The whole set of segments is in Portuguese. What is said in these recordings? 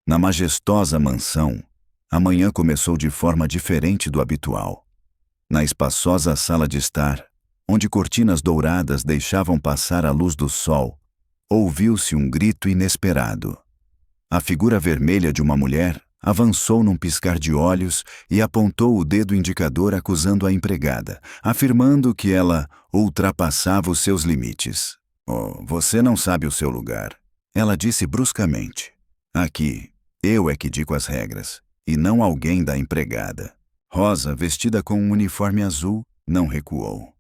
Na majestosa mansão, a manhã começou de forma diferente do habitual. Na espaçosa sala de estar, onde cortinas douradas deixavam passar a luz do sol, ouviu-se um grito inesperado. A figura vermelha de uma mulher avançou num piscar de olhos e apontou o dedo indicador acusando a empregada, afirmando que ela ultrapassava os seus limites. "Oh, você não sabe o seu lugar", ela disse bruscamente. "Aqui, eu é que digo as regras, e não alguém da empregada." Rosa, vestida com um uniforme azul, não recuou.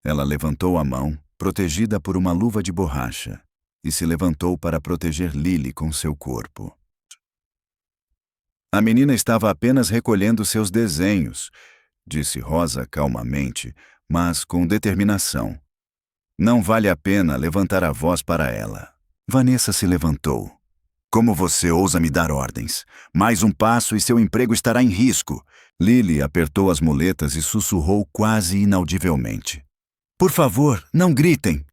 Ela levantou a mão, protegida por uma luva de borracha, e se levantou para proteger Lily com seu corpo. "A menina estava apenas recolhendo seus desenhos", disse Rosa calmamente, mas com determinação. "Não vale a pena levantar a voz para ela." Vanessa se levantou. "Como você ousa me dar ordens? Mais um passo e seu emprego estará em risco." Lily apertou as muletas e sussurrou quase inaudivelmente: "Por favor, não gritem."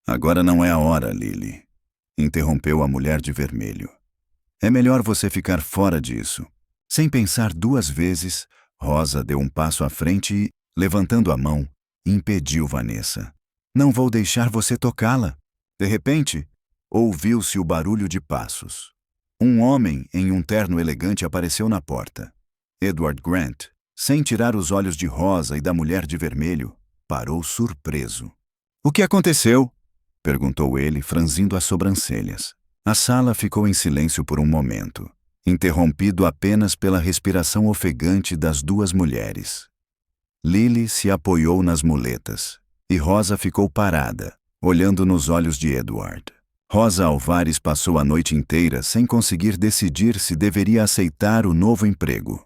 "Agora não é a hora, Lily", interrompeu a mulher de vermelho. "É melhor você ficar fora disso." Sem pensar duas vezes, Rosa deu um passo à frente e, levantando a mão, impediu Vanessa. "Não vou deixar você tocá-la." De repente, ouviu-se o barulho de passos. Um homem em um terno elegante apareceu na porta. Edward Grant, sem tirar os olhos de Rosa e da mulher de vermelho, parou surpreso. "O que aconteceu?" perguntou ele, franzindo as sobrancelhas. A sala ficou em silêncio por um momento, interrompido apenas pela respiração ofegante das duas mulheres. Lily se apoiou nas muletas, e Rosa ficou parada, olhando nos olhos de Edward. Rosa Alvares passou a noite inteira sem conseguir decidir se deveria aceitar o novo emprego.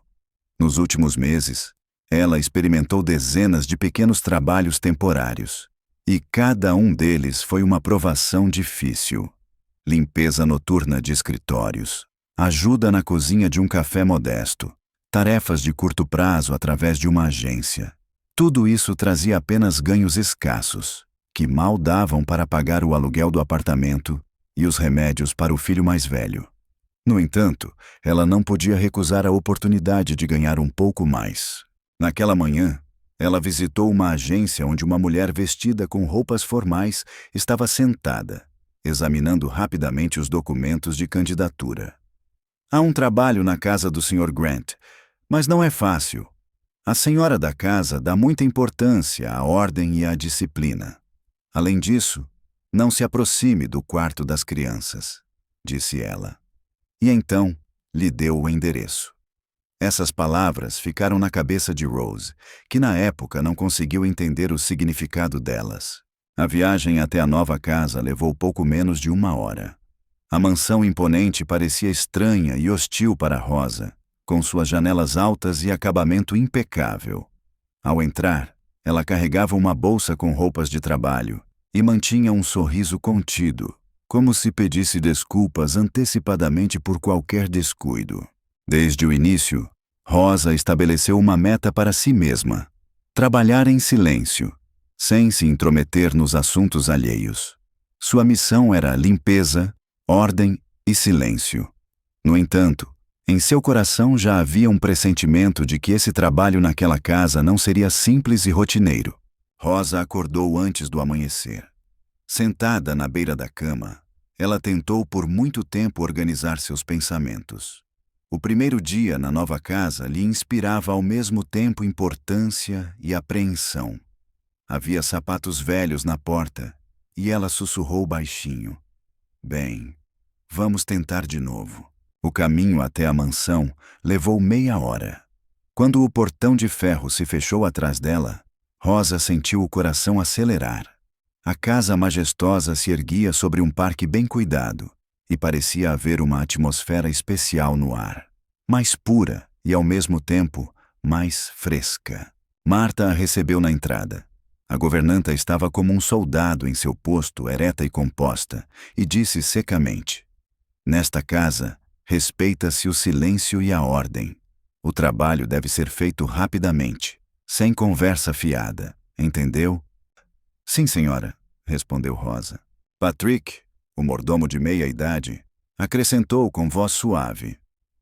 Nos últimos meses, ela experimentou dezenas de pequenos trabalhos temporários, e cada um deles foi uma provação difícil. Limpeza noturna de escritórios, ajuda na cozinha de um café modesto, tarefas de curto prazo através de uma agência. Tudo isso trazia apenas ganhos escassos, que mal davam para pagar o aluguel do apartamento e os remédios para o filho mais velho. No entanto, ela não podia recusar a oportunidade de ganhar um pouco mais. Naquela manhã, ela visitou uma agência onde uma mulher vestida com roupas formais estava sentada, examinando rapidamente os documentos de candidatura. "Há um trabalho na casa do Sr. Grant, mas não é fácil. A senhora da casa dá muita importância à ordem e à disciplina. Além disso, não se aproxime do quarto das crianças", disse ela. E então lhe deu o endereço. Essas palavras ficaram na cabeça de Rose, que na época não conseguiu entender o significado delas. A viagem até a nova casa levou pouco menos de 1 hora. A mansão imponente parecia estranha e hostil para Rosa, com suas janelas altas e acabamento impecável. Ao entrar, ela carregava uma bolsa com roupas de trabalho e mantinha um sorriso contido, como se pedisse desculpas antecipadamente por qualquer descuido. Desde o início, Rosa estabeleceu uma meta para si mesma: trabalhar em silêncio, sem se intrometer nos assuntos alheios. Sua missão era limpeza, ordem e silêncio. No entanto, em seu coração já havia um pressentimento de que esse trabalho naquela casa não seria simples e rotineiro. Rosa acordou antes do amanhecer. Sentada na beira da cama, ela tentou por muito tempo organizar seus pensamentos. O primeiro dia na nova casa lhe inspirava ao mesmo tempo importância e apreensão. Havia sapatos velhos na porta e ela sussurrou baixinho: "Bem, vamos tentar de novo." O caminho até a mansão levou meia hora. Quando o portão de ferro se fechou atrás dela, Rosa sentiu o coração acelerar. A casa majestosa se erguia sobre um parque bem cuidado, e parecia haver uma atmosfera especial no ar, mais pura e, ao mesmo tempo, mais fresca. Marta a recebeu na entrada. A governanta estava como um soldado em seu posto, ereta e composta, e disse secamente: "Nesta casa, respeita-se o silêncio e a ordem. O trabalho deve ser feito rapidamente, sem conversa fiada, entendeu?" "Sim, senhora", respondeu Rosa. Patrick, o mordomo de meia-idade, Acrescentou com voz suave.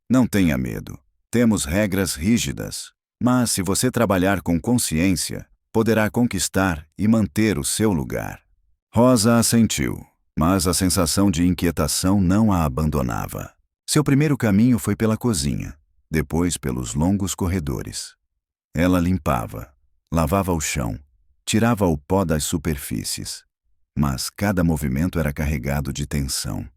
Não tenha medo. Temos regras rígidas. Mas se você trabalhar com consciência, poderá conquistar e manter o seu lugar. Rosa assentiu, mas a sensação de inquietação não a abandonava. Seu primeiro caminho foi pela cozinha, depois pelos longos corredores. Ela limpava, lavava o chão, tirava o pó das superfícies. Mas cada movimento era carregado de tensão.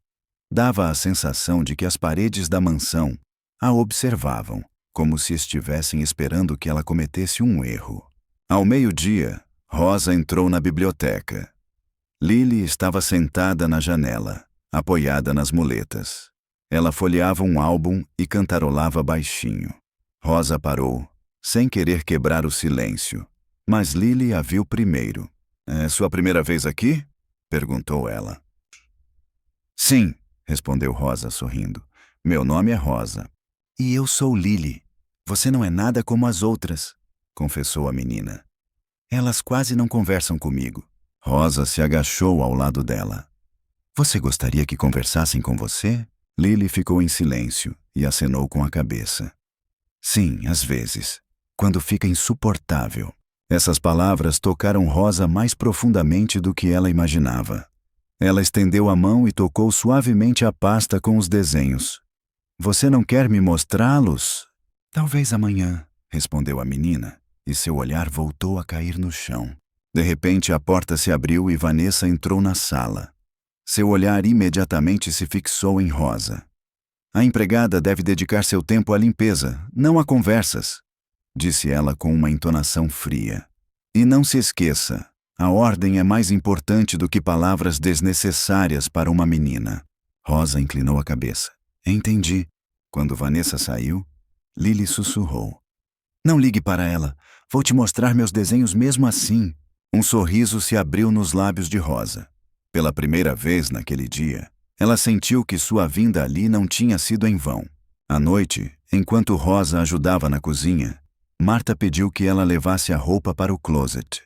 Dava a sensação de que as paredes da mansão a observavam, como se estivessem esperando que ela cometesse um erro. Ao meio-dia, Rosa entrou na biblioteca. Lily estava sentada na janela, apoiada nas muletas. Ela folheava um álbum e cantarolava baixinho. Rosa parou, sem querer quebrar o silêncio, mas Lily a viu primeiro. É sua primeira vez aqui? Perguntou ela. Sim, respondeu Rosa sorrindo. Meu nome é Rosa. E eu sou Lily. Você não é nada como as outras, confessou a menina. Elas quase não conversam comigo. Rosa se agachou ao lado dela. Você gostaria que conversassem com você? Lily ficou em silêncio e acenou com a cabeça. Sim, às vezes, quando fica insuportável. Essas palavras tocaram Rosa mais profundamente do que ela imaginava. Ela estendeu a mão e tocou suavemente a pasta com os desenhos. Você não quer me mostrá-los? Talvez amanhã, respondeu a menina, e seu olhar voltou a cair no chão. De repente, a porta se abriu e Vanessa entrou na sala. Seu olhar imediatamente se fixou em Rosa. A empregada deve dedicar seu tempo à limpeza, não a conversas, disse ela com uma entonação fria. E não se esqueça, a ordem é mais importante do que palavras desnecessárias para uma menina. Rosa inclinou a cabeça. Entendi. Quando Vanessa saiu, Lily sussurrou. Não ligue para ela. Vou te mostrar meus desenhos mesmo assim. Um sorriso se abriu nos lábios de Rosa. Pela primeira vez naquele dia, ela sentiu que sua vinda ali não tinha sido em vão. À noite, enquanto Rosa ajudava na cozinha, Marta pediu que ela levasse a roupa para o closet.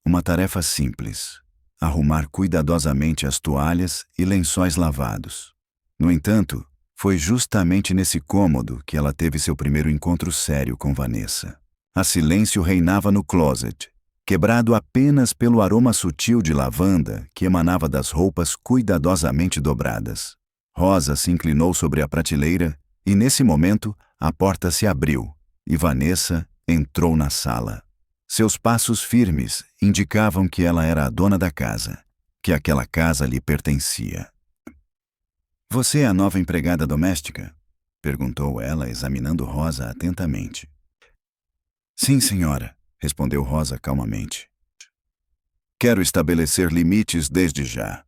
Uma tarefa simples: arrumar cuidadosamente as toalhas e lençóis lavados. No entanto, foi justamente nesse cômodo que ela teve seu primeiro encontro sério com Vanessa. A silêncio reinava no closet, quebrado apenas pelo aroma sutil de lavanda que emanava das roupas cuidadosamente dobradas. Rosa se inclinou sobre a prateleira e, nesse momento, a porta se abriu e Vanessa entrou na sala. Seus passos firmes indicavam que ela era a dona da casa, que aquela casa lhe pertencia. Você é a nova empregada doméstica? Perguntou ela, examinando Rosa atentamente. Sim, senhora, respondeu Rosa calmamente. Quero estabelecer limites desde já.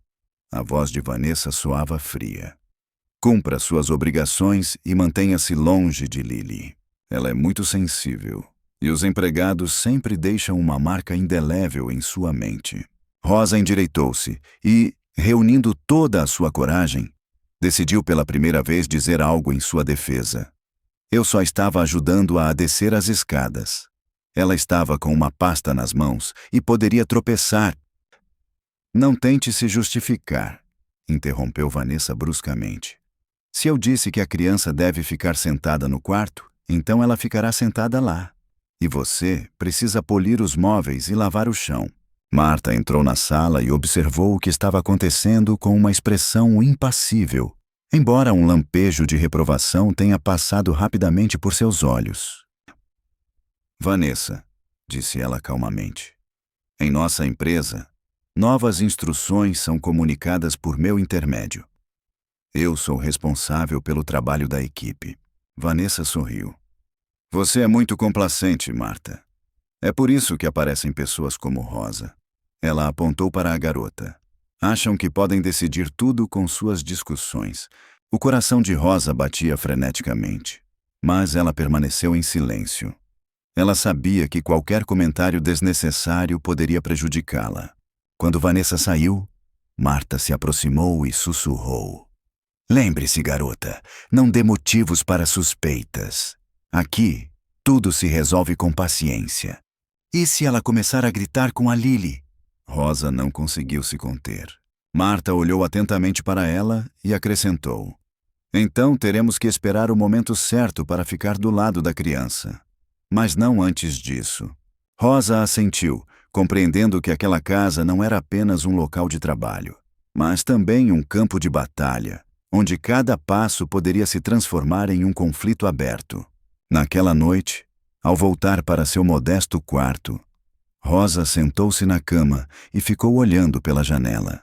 A voz de Vanessa soava fria. Cumpra suas obrigações e mantenha-se longe de Lily. Ela é muito sensível, e os empregados sempre deixam uma marca indelével em sua mente. Rosa endireitou-se e, reunindo toda a sua coragem, decidiu pela primeira vez dizer algo em sua defesa. Eu só estava ajudando-a a descer as escadas. Ela estava com uma pasta nas mãos e poderia tropeçar. Não tente se justificar, interrompeu Vanessa bruscamente. Se eu disse que a criança deve ficar sentada no quarto, então ela ficará sentada lá. E você precisa polir os móveis e lavar o chão. Marta entrou na sala e observou o que estava acontecendo com uma expressão impassível, embora um lampejo de reprovação tenha passado rapidamente por seus olhos. Vanessa, disse ela calmamente, em nossa empresa, novas instruções são comunicadas por meu intermédio. Eu sou responsável pelo trabalho da equipe. Vanessa sorriu. Você é muito complacente, Marta. É por isso que aparecem pessoas como Rosa. Ela apontou para a garota. Acham que podem decidir tudo com suas discussões. O coração de Rosa batia freneticamente, mas ela permaneceu em silêncio. Ela sabia que qualquer comentário desnecessário poderia prejudicá-la. Quando Vanessa saiu, Marta se aproximou e sussurrou. Lembre-se, garota, não dê motivos para suspeitas. Aqui, tudo se resolve com paciência. E se ela começar a gritar com a Lily? Rosa não conseguiu se conter. Marta olhou atentamente para ela e acrescentou. Então teremos que esperar o momento certo para ficar do lado da criança. Mas não antes disso. Rosa assentiu, compreendendo que aquela casa não era apenas um local de trabalho, mas também um campo de batalha, onde cada passo poderia se transformar em um conflito aberto. Naquela noite, ao voltar para seu modesto quarto, Rosa sentou-se na cama e ficou olhando pela janela.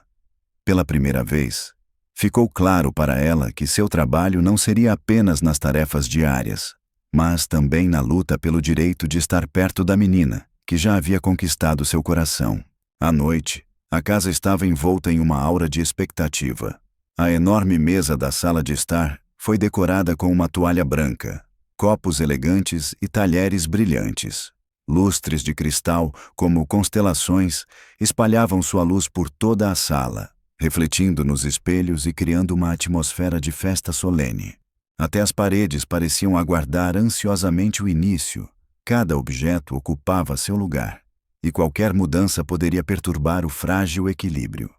Pela primeira vez, ficou claro para ela que seu trabalho não seria apenas nas tarefas diárias, mas também na luta pelo direito de estar perto da menina, que já havia conquistado seu coração. À noite, a casa estava envolta em uma aura de expectativa. A enorme mesa da sala de estar foi decorada com uma toalha branca, copos elegantes e talheres brilhantes. Lustres de cristal, como constelações, espalhavam sua luz por toda a sala, refletindo nos espelhos e criando uma atmosfera de festa solene. Até as paredes pareciam aguardar ansiosamente o início. Cada objeto ocupava seu lugar, e qualquer mudança poderia perturbar o frágil equilíbrio.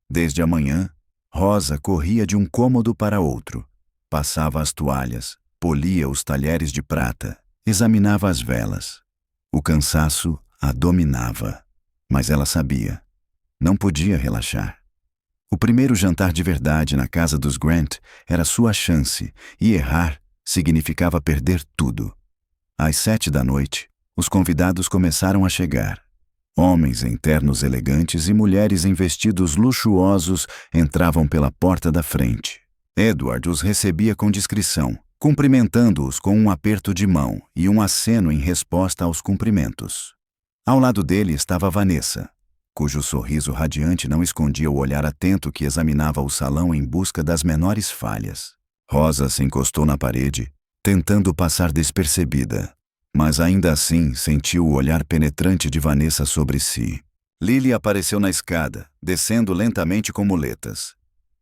Desde a manhã, Rosa corria de um cômodo para outro, passava as toalhas, polia os talheres de prata, examinava as velas. O cansaço a dominava, mas ela sabia. Não podia relaxar. O primeiro jantar de verdade na casa dos Grant era sua chance, e errar significava perder tudo. Às 7 da noite, os convidados começaram a chegar. Homens em ternos elegantes e mulheres em vestidos luxuosos entravam pela porta da frente. Edward os recebia com discrição, cumprimentando-os com um aperto de mão e um aceno em resposta aos cumprimentos. Ao lado dele estava Vanessa, cujo sorriso radiante não escondia o olhar atento que examinava o salão em busca das menores falhas. Rosa se encostou na parede, tentando passar despercebida, mas ainda assim sentiu o olhar penetrante de Vanessa sobre si. Lily apareceu na escada, descendo lentamente com muletas.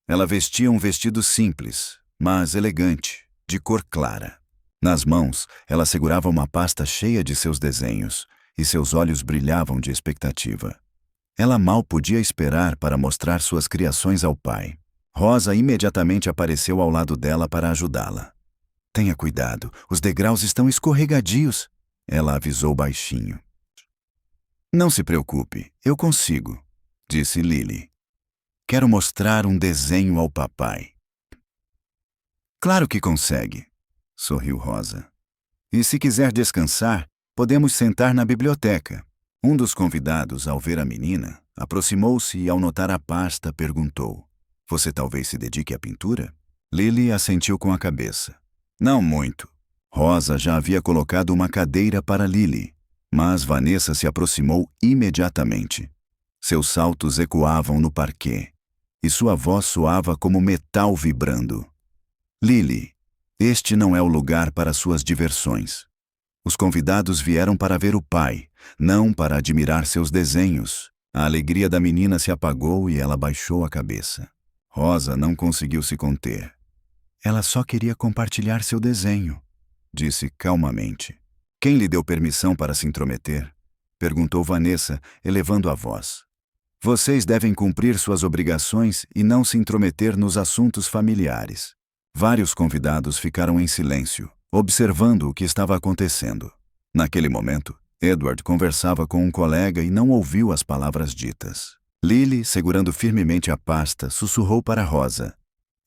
Ela vestia um vestido simples, mas elegante, de cor clara. Nas mãos, ela segurava uma pasta cheia de seus desenhos, e seus olhos brilhavam de expectativa. Ela mal podia esperar para mostrar suas criações ao pai. Rosa imediatamente apareceu ao lado dela para ajudá-la. Tenha cuidado, os degraus estão escorregadios, ela avisou baixinho. Não se preocupe, eu consigo, disse Lily. Quero mostrar um desenho ao papai. Claro que consegue, sorriu Rosa. E se quiser descansar, podemos sentar na biblioteca. Um dos convidados, ao ver a menina, aproximou-se e, ao notar a pasta, perguntou: Você talvez se dedique à pintura? Lily assentiu com a cabeça. Não muito. Rosa já havia colocado uma cadeira para Lily, mas Vanessa se aproximou imediatamente. Seus saltos ecoavam no parquet, e sua voz soava como metal vibrando. Lily, este não é o lugar para suas diversões. Os convidados vieram para ver o pai, não para admirar seus desenhos. A alegria da menina se apagou e ela baixou a cabeça. Rosa não conseguiu se conter. Ela só queria compartilhar seu desenho, disse calmamente. Quem lhe deu permissão para se intrometer? Perguntou Vanessa, elevando a voz. Vocês devem cumprir suas obrigações e não se intrometer nos assuntos familiares. Vários convidados ficaram em silêncio, observando o que estava acontecendo. Naquele momento, Edward conversava com um colega e não ouviu as palavras ditas. Lily, segurando firmemente a pasta, sussurrou para Rosa.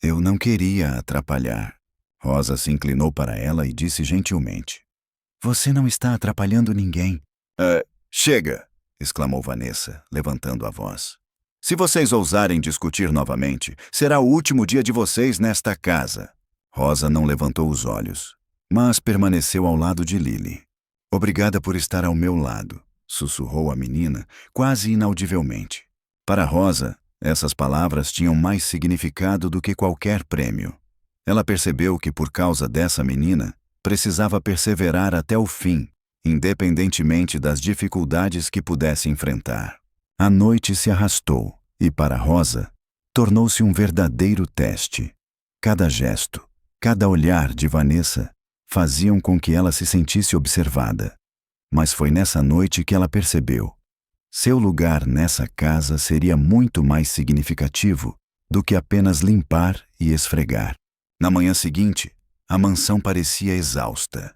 Eu não queria atrapalhar. Rosa se inclinou para ela e disse gentilmente. Você não está atrapalhando ninguém. Chega! Exclamou Vanessa, levantando a voz. Se vocês ousarem discutir novamente, será o último dia de vocês nesta casa. Rosa não levantou os olhos, mas permaneceu ao lado de Lily. Obrigada por estar ao meu lado, sussurrou a menina, quase inaudivelmente. Para Rosa, essas palavras tinham mais significado do que qualquer prêmio. Ela percebeu que, por causa dessa menina, precisava perseverar até o fim, independentemente das dificuldades que pudesse enfrentar. A noite se arrastou e, para Rosa, tornou-se um verdadeiro teste. Cada gesto, cada olhar de Vanessa faziam com que ela se sentisse observada. Mas foi nessa noite que ela percebeu. Seu lugar nessa casa seria muito mais significativo do que apenas limpar e esfregar. Na manhã seguinte, a mansão parecia exausta.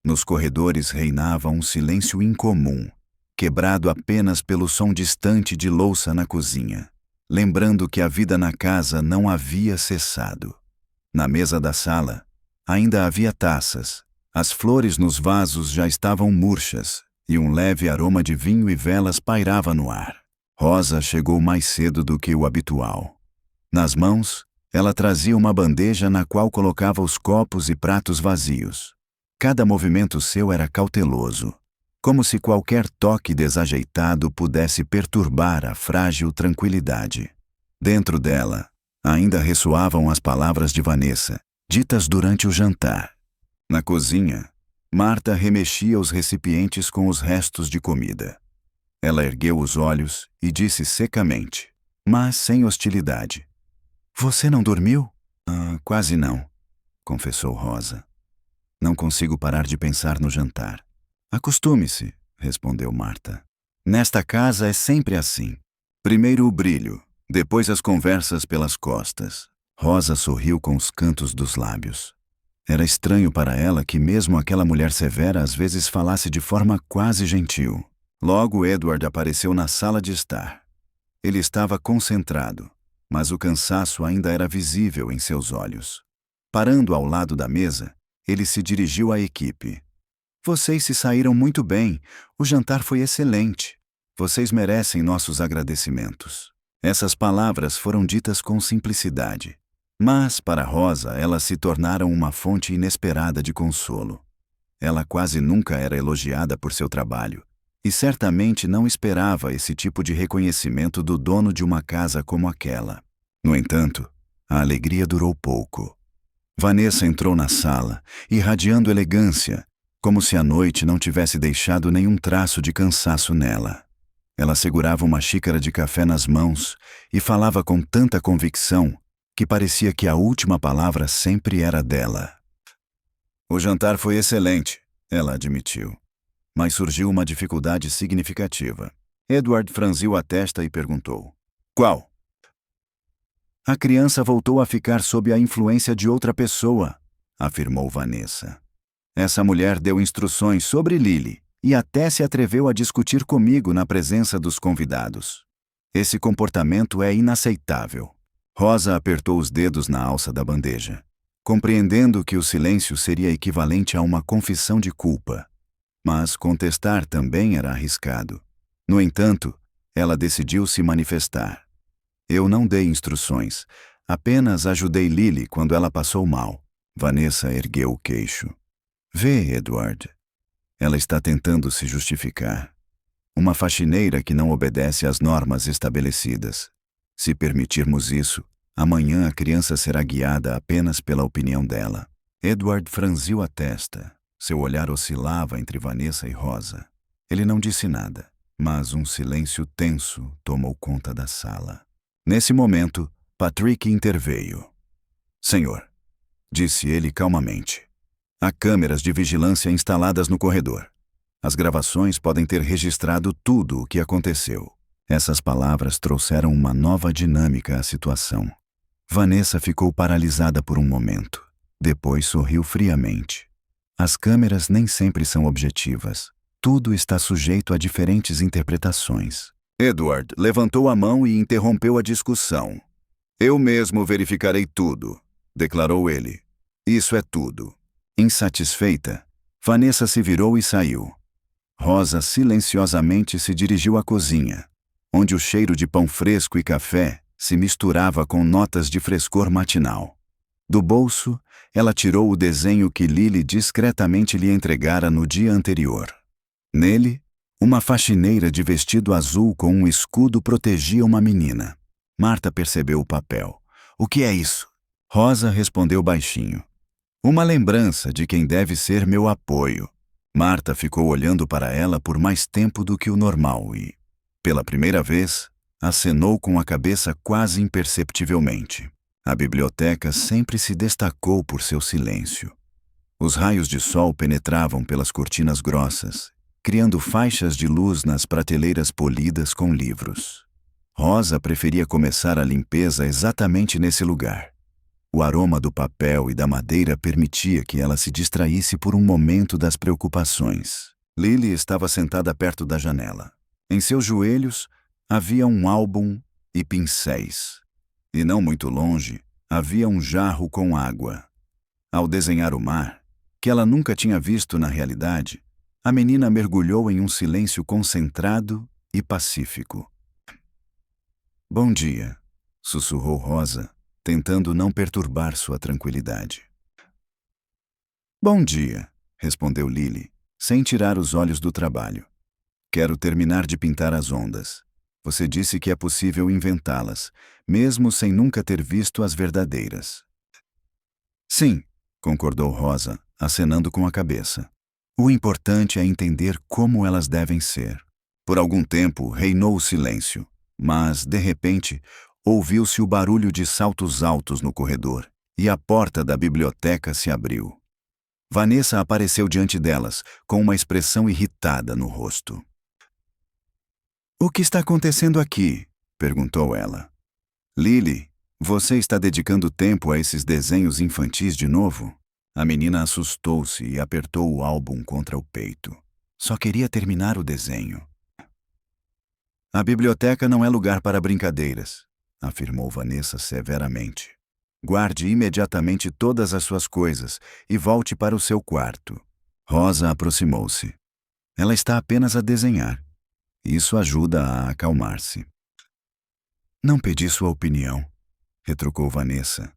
Nos corredores reinava um silêncio incomum, quebrado apenas pelo som distante de louça na cozinha, lembrando que a vida na casa não havia cessado. Na mesa da sala, ainda havia taças, as flores nos vasos já estavam murchas, e um leve aroma de vinho e velas pairava no ar. Rosa chegou mais cedo do que o habitual. Nas mãos, ela trazia uma bandeja na qual colocava os copos e pratos vazios. Cada movimento seu era cauteloso, como se qualquer toque desajeitado pudesse perturbar a frágil tranquilidade. Dentro dela, ainda ressoavam as palavras de Vanessa, ditas durante o jantar. Na cozinha, Marta remexia os recipientes com os restos de comida. Ela ergueu os olhos e disse secamente, mas sem hostilidade: "Você não dormiu?" Quase não", confessou Rosa. "Não consigo parar de pensar no jantar." "Acostume-se", respondeu Marta. "Nesta casa é sempre assim. Primeiro o brilho, depois as conversas pelas costas." Rosa sorriu com os cantos dos lábios. Era estranho para ela que mesmo aquela mulher severa às vezes falasse de forma quase gentil. Logo Edward apareceu na sala de estar. Ele estava concentrado, mas o cansaço ainda era visível em seus olhos. Parando ao lado da mesa, ele se dirigiu à equipe. "Vocês se saíram muito bem. O jantar foi excelente. Vocês merecem nossos agradecimentos." Essas palavras foram ditas com simplicidade. Mas, para Rosa, elas se tornaram uma fonte inesperada de consolo. Ela quase nunca era elogiada por seu trabalho, e certamente não esperava esse tipo de reconhecimento do dono de uma casa como aquela. No entanto, a alegria durou pouco. Vanessa entrou na sala, irradiando elegância, como se a noite não tivesse deixado nenhum traço de cansaço nela. Ela segurava uma xícara de café nas mãos e falava com tanta convicção que parecia que a última palavra sempre era dela. "O jantar foi excelente", ela admitiu. Mas surgiu uma dificuldade significativa. Edward franziu a testa e perguntou: "Qual?" "A criança voltou a ficar sob a influência de outra pessoa", afirmou Vanessa. "Essa mulher deu instruções sobre Lily e até se atreveu a discutir comigo na presença dos convidados. Esse comportamento é inaceitável." Rosa apertou os dedos na alça da bandeja, compreendendo que o silêncio seria equivalente a uma confissão de culpa. Mas contestar também era arriscado. No entanto, ela decidiu se manifestar. "Eu não dei instruções, apenas ajudei Lily quando ela passou mal." Vanessa ergueu o queixo. "Vê, Edward. Ela está tentando se justificar. Uma faxineira que não obedece às normas estabelecidas. Se permitirmos isso, amanhã a criança será guiada apenas pela opinião dela." Edward franziu a testa. Seu olhar oscilava entre Vanessa e Rosa. Ele não disse nada, mas um silêncio tenso tomou conta da sala. Nesse momento, Patrick interveio. "Senhor", disse ele calmamente, "há câmeras de vigilância instaladas no corredor. As gravações podem ter registrado tudo o que aconteceu." Essas palavras trouxeram uma nova dinâmica à situação. Vanessa ficou paralisada por um momento. Depois sorriu friamente. As câmeras nem sempre são objetivas. Tudo está sujeito a diferentes interpretações. Edward levantou a mão e interrompeu a discussão. "Eu mesmo verificarei tudo", declarou ele. "Isso é tudo." Insatisfeita, Vanessa se virou e saiu. Rosa silenciosamente se dirigiu à cozinha, onde o cheiro de pão fresco e café se misturava com notas de frescor matinal. Do bolso, ela tirou o desenho que Lily discretamente lhe entregara no dia anterior. Nele, uma faxineira de vestido azul com um escudo protegia uma menina. Marta percebeu o papel. "O que é isso?" Rosa respondeu baixinho. "Uma lembrança de quem deve ser meu apoio." Marta ficou olhando para ela por mais tempo do que o normal e, pela primeira vez, acenou com a cabeça quase imperceptivelmente. A biblioteca sempre se destacou por seu silêncio. Os raios de sol penetravam pelas cortinas grossas, criando faixas de luz nas prateleiras polidas com livros. Rosa preferia começar a limpeza exatamente nesse lugar. O aroma do papel e da madeira permitia que ela se distraísse por um momento das preocupações. Lily estava sentada perto da janela. Em seus joelhos havia um álbum e pincéis. E não muito longe havia um jarro com água. Ao desenhar o mar, que ela nunca tinha visto na realidade, a menina mergulhou em um silêncio concentrado e pacífico. Bom dia, sussurrou Rosa, tentando não perturbar sua tranquilidade. Bom dia, respondeu Lily, sem tirar os olhos do trabalho. Quero terminar de pintar as ondas. Você disse que é possível inventá-las, mesmo sem nunca ter visto as verdadeiras. Sim, concordou Rosa, acenando com a cabeça. O importante é entender como elas devem ser. Por algum tempo reinou o silêncio, mas, de repente, ouviu-se o barulho de saltos altos no corredor, e a porta da biblioteca se abriu. Vanessa apareceu diante delas, com uma expressão irritada no rosto. O que está acontecendo aqui? Perguntou ela. Lily, você está dedicando tempo a esses desenhos infantis de novo? A menina assustou-se e apertou o álbum contra o peito. Só queria terminar o desenho. A biblioteca não é lugar para brincadeiras, afirmou Vanessa severamente. Guarde imediatamente todas as suas coisas e volte para o seu quarto. Rosa aproximou-se. Ela está apenas a desenhar. Isso ajuda a acalmar-se. Não pedi sua opinião, retrucou Vanessa.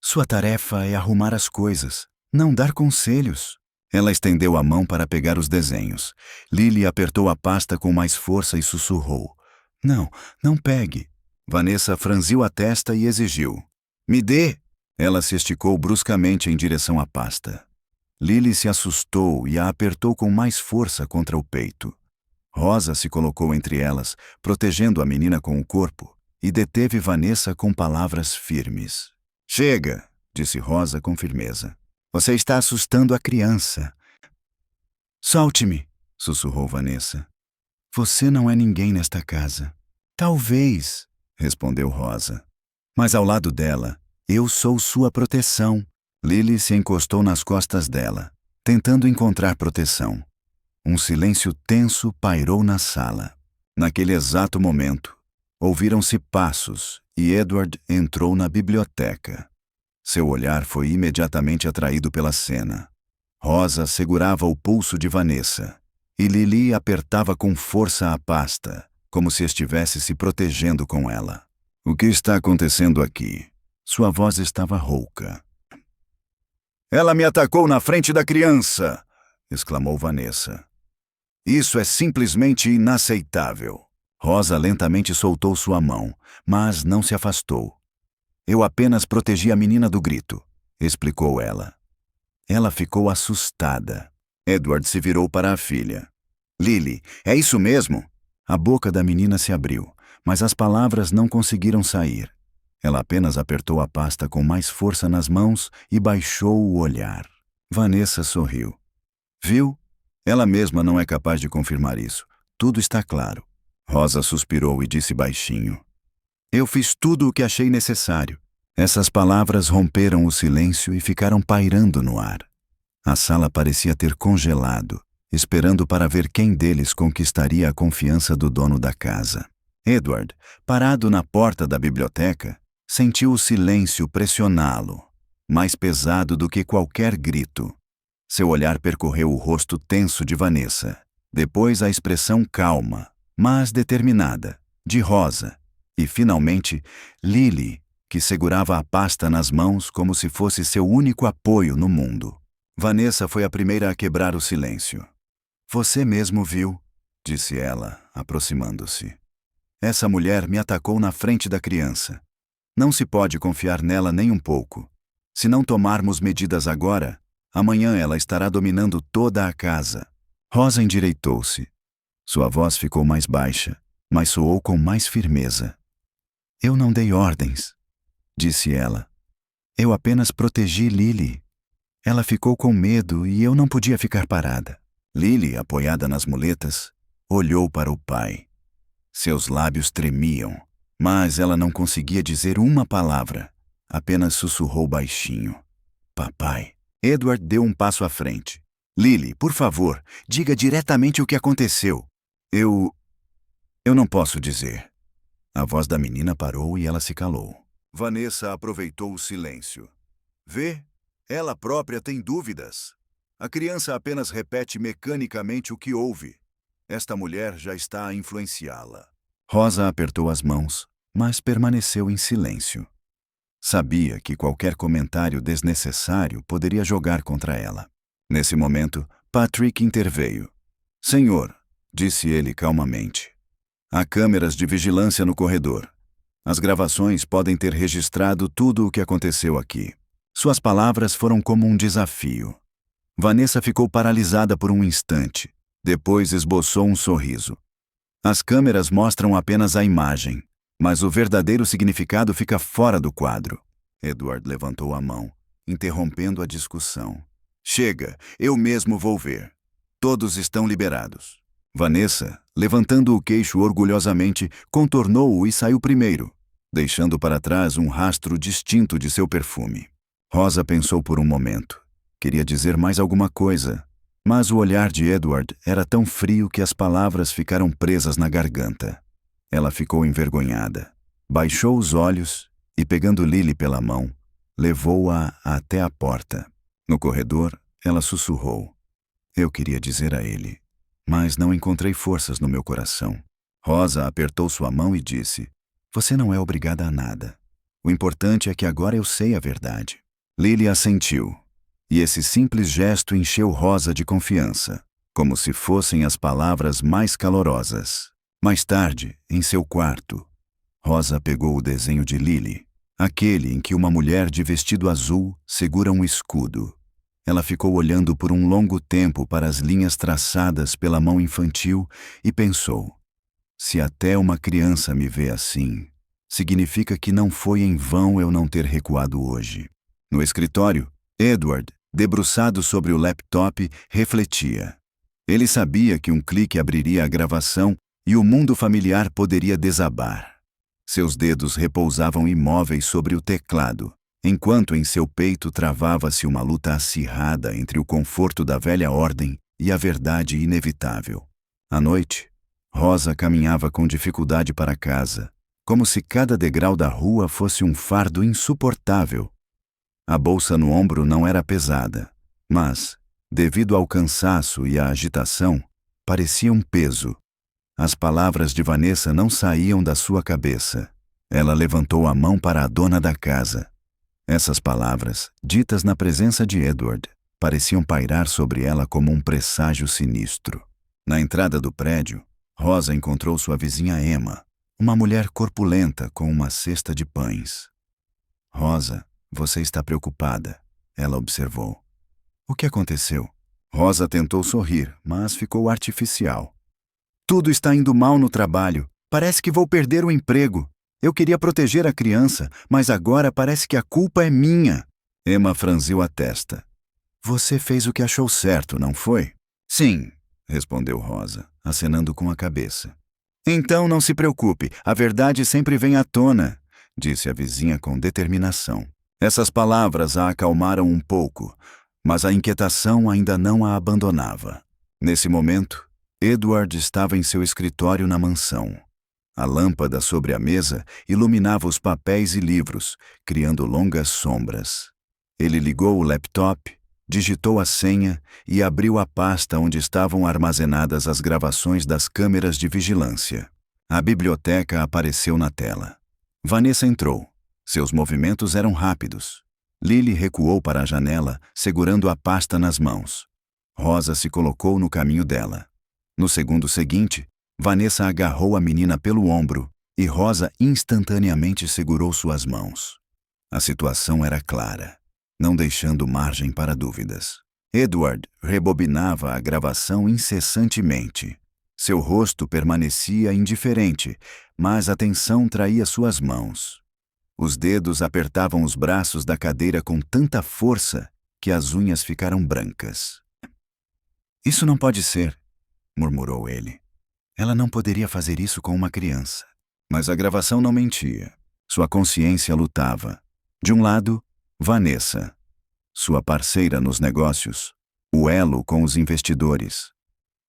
Sua tarefa é arrumar as coisas, não dar conselhos. Ela estendeu a mão para pegar os desenhos. Lily apertou a pasta com mais força e sussurrou. Não, não pegue. Vanessa franziu a testa e exigiu. Me dê! Ela se esticou bruscamente em direção à pasta. Lily se assustou e a apertou com mais força contra o peito. Rosa se colocou entre elas, protegendo a menina com o corpo, e deteve Vanessa com palavras firmes. Chega, disse Rosa com firmeza. Você está assustando a criança. Solte-me, sussurrou Vanessa. Você não é ninguém nesta casa. Talvez, respondeu Rosa. Mas ao lado dela, eu sou sua proteção. Lily se encostou nas costas dela, tentando encontrar proteção. Um silêncio tenso pairou na sala. Naquele exato momento, ouviram-se passos e Edward entrou na biblioteca. Seu olhar foi imediatamente atraído pela cena. Rosa segurava o pulso de Vanessa e Lily apertava com força a pasta, como se estivesse se protegendo com ela. O que está acontecendo aqui? Sua voz estava rouca. Ela me atacou na frente da criança! Exclamou Vanessa. Isso é simplesmente inaceitável. Rosa lentamente soltou sua mão, mas não se afastou. Eu apenas protegi a menina do grito, explicou ela. Ela ficou assustada. Edward se virou para a filha. Lily, é isso mesmo? A boca da menina se abriu, mas as palavras não conseguiram sair. Ela apenas apertou a pasta com mais força nas mãos e baixou o olhar. Vanessa sorriu. Viu? Ela mesma não é capaz de confirmar isso. Tudo está claro. Rosa suspirou e disse baixinho. Eu fiz tudo o que achei necessário. Essas palavras romperam o silêncio e ficaram pairando no ar. A sala parecia ter congelado, esperando para ver quem deles conquistaria a confiança do dono da casa. Edward, parado na porta da biblioteca, sentiu o silêncio pressioná-lo, mais pesado do que qualquer grito. Seu olhar percorreu o rosto tenso de Vanessa, depois a expressão calma, mas determinada, de Rosa, e, finalmente, Lily, que segurava a pasta nas mãos como se fosse seu único apoio no mundo. Vanessa foi a primeira a quebrar o silêncio. Você mesmo viu, disse ela, aproximando-se. Essa mulher me atacou na frente da criança. Não se pode confiar nela nem um pouco. Se não tomarmos medidas agora, amanhã ela estará dominando toda a casa. Rosa endireitou-se. Sua voz ficou mais baixa, mas soou com mais firmeza. Eu não dei ordens, disse ela. Eu apenas protegi Lily. Ela ficou com medo e eu não podia ficar parada. Lily, apoiada nas muletas, olhou para o pai. Seus lábios tremiam, mas ela não conseguia dizer uma palavra. apenas sussurrou baixinho. Papai. Edward deu um passo à frente. Lily, por favor, diga diretamente o que aconteceu. Eu não posso dizer. A voz da menina parou e ela se calou. Vanessa aproveitou o silêncio. Vê, ela própria tem dúvidas. A criança apenas repete mecanicamente o que ouve. Esta mulher já está a influenciá-la. Rosa apertou as mãos, mas permaneceu em silêncio. Sabia que qualquer comentário desnecessário poderia jogar contra ela. Nesse momento, Patrick interveio. Senhor, disse ele calmamente. Há câmeras de vigilância no corredor. As gravações podem ter registrado tudo o que aconteceu aqui. Suas palavras foram como um desafio. Vanessa ficou paralisada por um instante. Depois esboçou um sorriso. As câmeras mostram apenas a imagem, mas o verdadeiro significado fica fora do quadro. Edward levantou a mão, interrompendo a discussão. Chega, eu mesmo vou ver. Todos estão liberados. Vanessa, levantando o queixo orgulhosamente, contornou-o e saiu primeiro, deixando para trás um rastro distinto de seu perfume. Rosa pensou por um momento. Queria dizer mais alguma coisa, mas o olhar de Edward era tão frio que as palavras ficaram presas na garganta. Ela ficou envergonhada. Baixou os olhos e, pegando Lily pela mão, levou-a até a porta. No corredor, ela sussurrou. Eu queria dizer a ele, mas não encontrei forças no meu coração. Rosa apertou sua mão e disse, você não é obrigada a nada. O importante é que agora eu sei a verdade. Lily assentiu, e esse simples gesto encheu Rosa de confiança, como se fossem as palavras mais calorosas. Mais tarde, em seu quarto, Rosa pegou o desenho de Lily, aquele em que uma mulher de vestido azul segura um escudo. Ela ficou olhando por um longo tempo para as linhas traçadas pela mão infantil e pensou, se até uma criança me vê assim, significa que não foi em vão eu não ter recuado hoje. No escritório, Edward, debruçado sobre o laptop, refletia. Ele sabia que um clique abriria a gravação e o mundo familiar poderia desabar. Seus dedos repousavam imóveis sobre o teclado, enquanto em seu peito travava-se uma luta acirrada entre o conforto da velha ordem e a verdade inevitável. À noite, Rosa caminhava com dificuldade para casa, como se cada degrau da rua fosse um fardo insuportável. A bolsa no ombro não era pesada, mas, devido ao cansaço e à agitação, parecia um peso. As palavras de Vanessa não saíam da sua cabeça. Ela levantou a mão para a dona da casa. Essas palavras, ditas na presença de Edward, pareciam pairar sobre ela como um presságio sinistro. Na entrada do prédio, Rosa encontrou sua vizinha Emma, uma mulher corpulenta com uma cesta de pães. Rosa, você está preocupada, ela observou. O que aconteceu? Rosa tentou sorrir, mas ficou artificial. Tudo está indo mal no trabalho. Parece que vou perder o emprego. Eu queria proteger a criança, mas agora parece que a culpa é minha. Emma franziu a testa. Você fez o que achou certo, não foi? Sim, respondeu Rosa, acenando com a cabeça. Então não se preocupe, a verdade sempre vem à tona, disse a vizinha com determinação. Essas palavras a acalmaram um pouco, mas a inquietação ainda não a abandonava. Nesse momento, Edward estava em seu escritório na mansão. A lâmpada sobre a mesa iluminava os papéis e livros, criando longas sombras. Ele ligou o laptop, digitou a senha e abriu a pasta onde estavam armazenadas as gravações das câmeras de vigilância. A biblioteca apareceu na tela. Vanessa entrou. Seus movimentos eram rápidos. Lily recuou para a janela, segurando a pasta nas mãos. Rosa se colocou no caminho dela. No segundo seguinte, Vanessa agarrou a menina pelo ombro e Rosa instantaneamente segurou suas mãos. A situação era clara, não deixando margem para dúvidas. Edward rebobinava a gravação incessantemente. Seu rosto permanecia indiferente, mas a tensão traía suas mãos. Os dedos apertavam os braços da cadeira com tanta força que as unhas ficaram brancas. Isso não pode ser, murmurou ele. Ela não poderia fazer isso com uma criança. Mas a gravação não mentia. Sua consciência lutava. De um lado, Vanessa, sua parceira nos negócios, o elo com os investidores.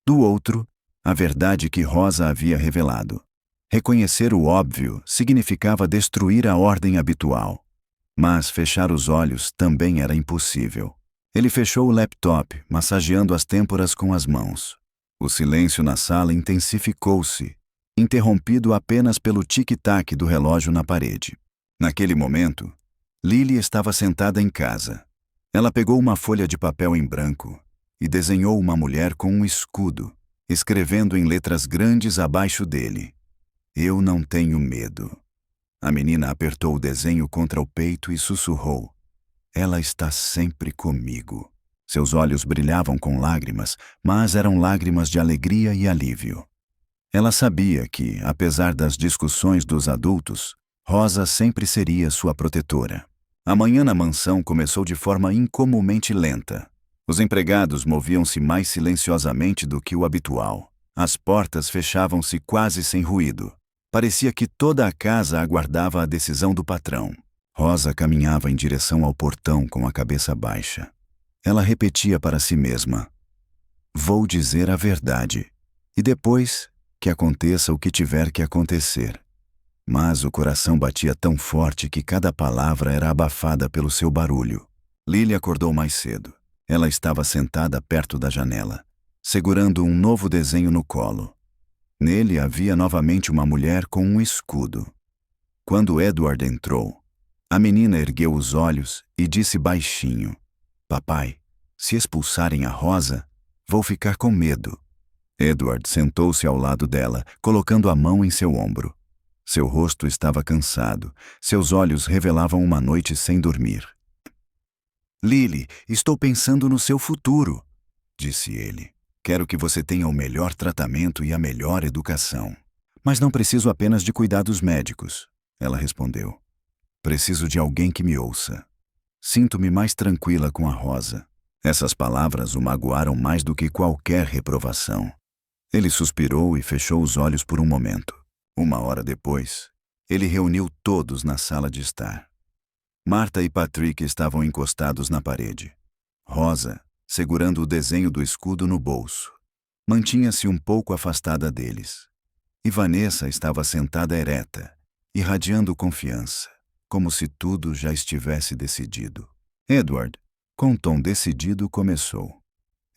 Do outro, a verdade que Rosa havia revelado. Reconhecer o óbvio significava destruir a ordem habitual. Mas fechar os olhos também era impossível. Ele fechou o laptop, massageando as têmporas com as mãos. O silêncio na sala intensificou-se, interrompido apenas pelo tic-tac do relógio na parede. Naquele momento, Lily estava sentada em casa. Ela pegou uma folha de papel em branco e desenhou uma mulher com um escudo, escrevendo em letras grandes abaixo dele: "Eu não tenho medo." A menina apertou o desenho contra o peito e sussurrou: "Ela está sempre comigo." Seus olhos brilhavam com lágrimas, mas eram lágrimas de alegria e alívio. Ela sabia que, apesar das discussões dos adultos, Rosa sempre seria sua protetora. A manhã na mansão começou de forma incomumente lenta. Os empregados moviam-se mais silenciosamente do que o habitual. As portas fechavam-se quase sem ruído. Parecia que toda a casa aguardava a decisão do patrão. Rosa caminhava em direção ao portão com a cabeça baixa. Ela repetia para si mesma: "Vou dizer a verdade. E depois, que aconteça o que tiver que acontecer." Mas o coração batia tão forte que cada palavra era abafada pelo seu barulho. Lily acordou mais cedo. Ela estava sentada perto da janela, segurando um novo desenho no colo. Nele havia novamente uma mulher com um escudo. Quando Edward entrou, a menina ergueu os olhos e disse baixinho: "Papai, se expulsarem a Rosa, vou ficar com medo." Edward sentou-se ao lado dela, colocando a mão em seu ombro. Seu rosto estava cansado, seus olhos revelavam uma noite sem dormir. "Lily, estou pensando no seu futuro", disse ele. "Quero que você tenha o melhor tratamento e a melhor educação." "Mas não preciso apenas de cuidados médicos", ela respondeu. "Preciso de alguém que me ouça. Sinto-me mais tranquila com a Rosa." Essas palavras o magoaram mais do que qualquer reprovação. Ele suspirou e fechou os olhos por um momento. 1 hora depois, ele reuniu todos na sala de estar. Marta e Patrick estavam encostados na parede. Rosa, segurando o desenho do escudo no bolso, mantinha-se um pouco afastada deles. E Vanessa estava sentada ereta, irradiando confiança, como se tudo já estivesse decidido. Edward, com um tom decidido, começou: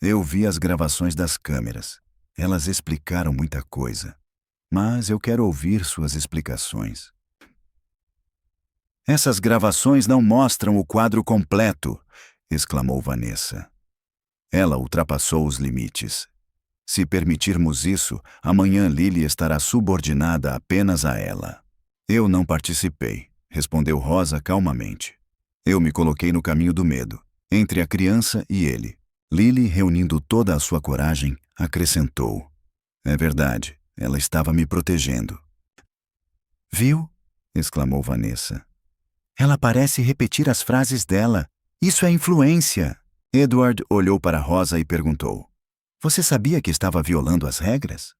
"Eu vi as gravações das câmeras. Elas explicaram muita coisa. Mas eu quero ouvir suas explicações." "Essas gravações não mostram o quadro completo", exclamou Vanessa. Ela ultrapassou os limites. "Se permitirmos isso, amanhã Lily estará subordinada apenas a ela." "Eu não participei", respondeu Rosa calmamente. "Eu me coloquei no caminho do medo, entre a criança e ele." Lily, reunindo toda a sua coragem, acrescentou: "É verdade. Ela estava me protegendo." "Viu?", exclamou Vanessa. "Ela parece repetir as frases dela. Isso é influência." Edward olhou para Rosa e perguntou: "Você sabia que estava violando as regras?"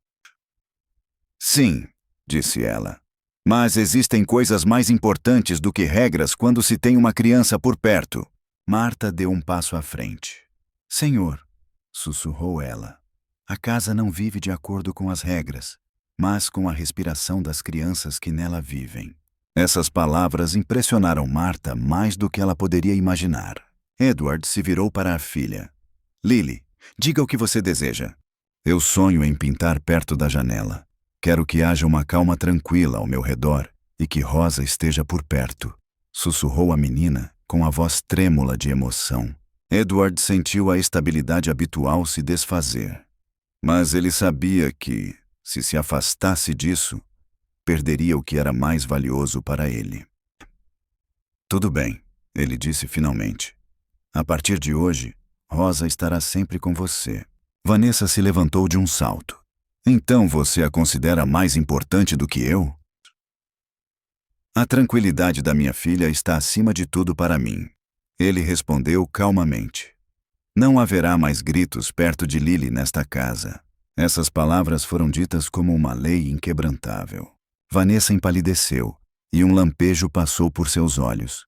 "Sim", disse ela. "Mas existem coisas mais importantes do que regras quando se tem uma criança por perto." Marta deu um passo à frente. "Senhor", sussurrou ela, "a casa não vive de acordo com as regras, mas com a respiração das crianças que nela vivem." Essas palavras impressionaram Marta mais do que ela poderia imaginar. Edward se virou para a filha. "Lily, diga o que você deseja." "Eu sonho em pintar perto da janela. Quero que haja uma calma tranquila ao meu redor e que Rosa esteja por perto", sussurrou a menina com a voz trêmula de emoção. Edward sentiu a estabilidade habitual se desfazer. Mas ele sabia que, se afastasse disso, perderia o que era mais valioso para ele. "Tudo bem", ele disse finalmente. "A partir de hoje, Rosa estará sempre com você." Vanessa se levantou de um salto. "Então você a considera mais importante do que eu?" "A tranquilidade da minha filha está acima de tudo para mim", ele respondeu calmamente. "Não haverá mais gritos perto de Lily nesta casa." Essas palavras foram ditas como uma lei inquebrantável. Vanessa empalideceu, e um lampejo passou por seus olhos.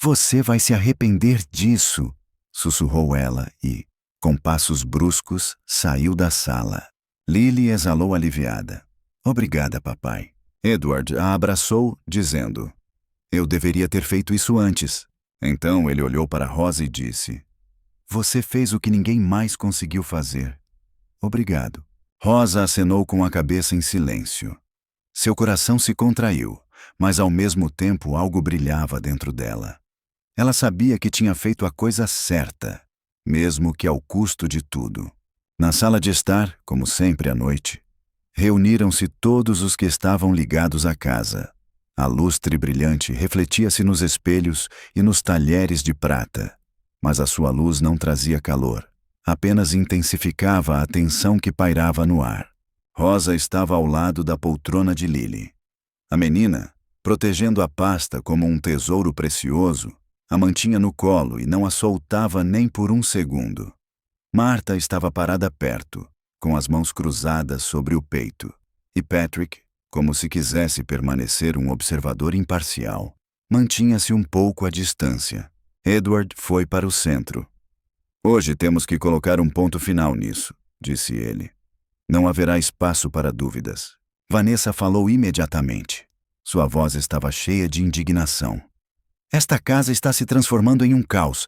Você vai se arrepender disso, sussurrou ela e, com passos bruscos, saiu da sala. Lily exalou aliviada. Obrigada, papai. Edward a abraçou, dizendo: Eu deveria ter feito isso antes. Então ele olhou para Rosa e disse: Você fez o que ninguém mais conseguiu fazer. Obrigado. Rosa acenou com a cabeça em silêncio. Seu coração se contraiu, mas ao mesmo tempo algo brilhava dentro dela. Ela sabia que tinha feito a coisa certa, mesmo que ao custo de tudo. Na sala de estar, como sempre à noite, reuniram-se todos os que estavam ligados à casa. A lustre brilhante refletia-se nos espelhos e nos talheres de prata, mas a sua luz não trazia calor, apenas intensificava a tensão que pairava no ar. Rosa estava ao lado da poltrona de Lily. A menina, protegendo a pasta como um tesouro precioso, a mantinha no colo e não a soltava nem por um segundo. Marta estava parada perto, com as mãos cruzadas sobre o peito, e Patrick, como se quisesse permanecer um observador imparcial, mantinha-se um pouco à distância. Edward foi para o centro. Hoje temos que colocar um ponto final nisso, disse ele. Não haverá espaço para dúvidas. Vanessa falou imediatamente. Sua voz estava cheia de indignação. Esta casa está se transformando em um caos.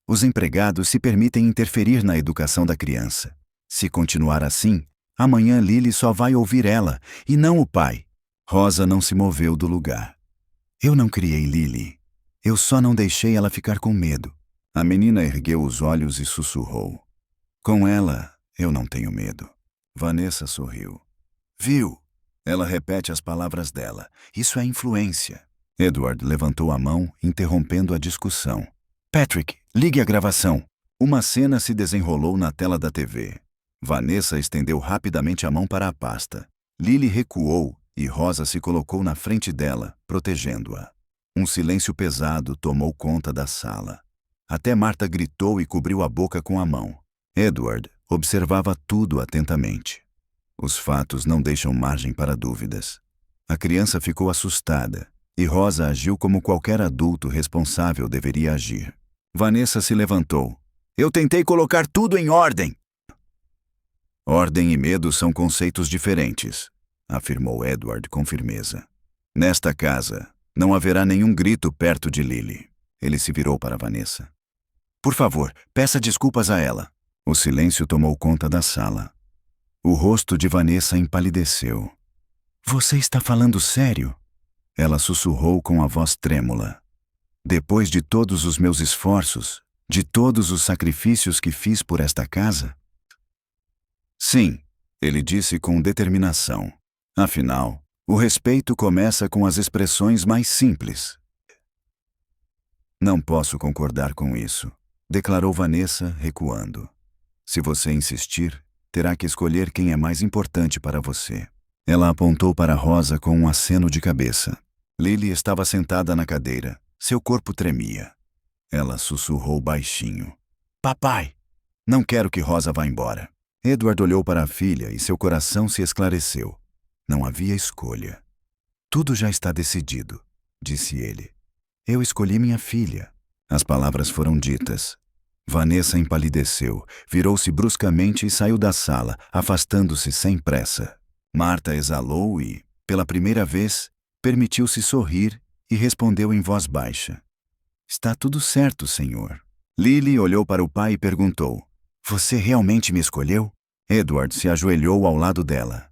Os empregados se permitem interferir na educação da criança. Se continuar assim, amanhã Lily só vai ouvir ela, e não o pai. Rosa não se moveu do lugar. Eu não criei Lily. Eu só não deixei ela ficar com medo. A menina ergueu os olhos e sussurrou. Com ela, eu não tenho medo. Vanessa sorriu. Viu? Ela repete as palavras dela. Isso é influência. Edward levantou a mão, interrompendo a discussão. Patrick, ligue a gravação. Uma cena se desenrolou na tela da TV. Vanessa estendeu rapidamente a mão para a pasta. Lily recuou e Rosa se colocou na frente dela, protegendo-a. Um silêncio pesado tomou conta da sala. Até Marta gritou e cobriu a boca com a mão. Edward observava tudo atentamente. Os fatos não deixam margem para dúvidas. A criança ficou assustada e Rosa agiu como qualquer adulto responsável deveria agir. Vanessa se levantou. Eu tentei colocar tudo em ordem. Ordem e medo são conceitos diferentes, afirmou Edward com firmeza. Nesta casa, não haverá nenhum grito perto de Lily. Ele se virou para Vanessa. Por favor, peça desculpas a ela. O silêncio tomou conta da sala. O rosto de Vanessa empalideceu. Você está falando sério? Ela sussurrou com a voz trêmula. Depois de todos os meus esforços, de todos os sacrifícios que fiz por esta casa? Sim, ele disse com determinação. Afinal, o respeito começa com as expressões mais simples. Não posso concordar com isso, declarou Vanessa, recuando. Se você insistir, terá que escolher quem é mais importante para você. Ela apontou para Rosa com um aceno de cabeça. Lily estava sentada na cadeira. Seu corpo tremia. Ela sussurrou baixinho. Papai, não quero que Rosa vá embora. Edward olhou para a filha e seu coração se esclareceu. Não havia escolha. Tudo já está decidido, disse ele. Eu escolhi minha filha. As palavras foram ditas. Vanessa empalideceu, virou-se bruscamente e saiu da sala, afastando-se sem pressa. Marta exalou e, pela primeira vez, permitiu-se sorrir e respondeu em voz baixa. Está tudo certo, senhor. Lily olhou para o pai e perguntou. Você realmente me escolheu? Edward se ajoelhou ao lado dela.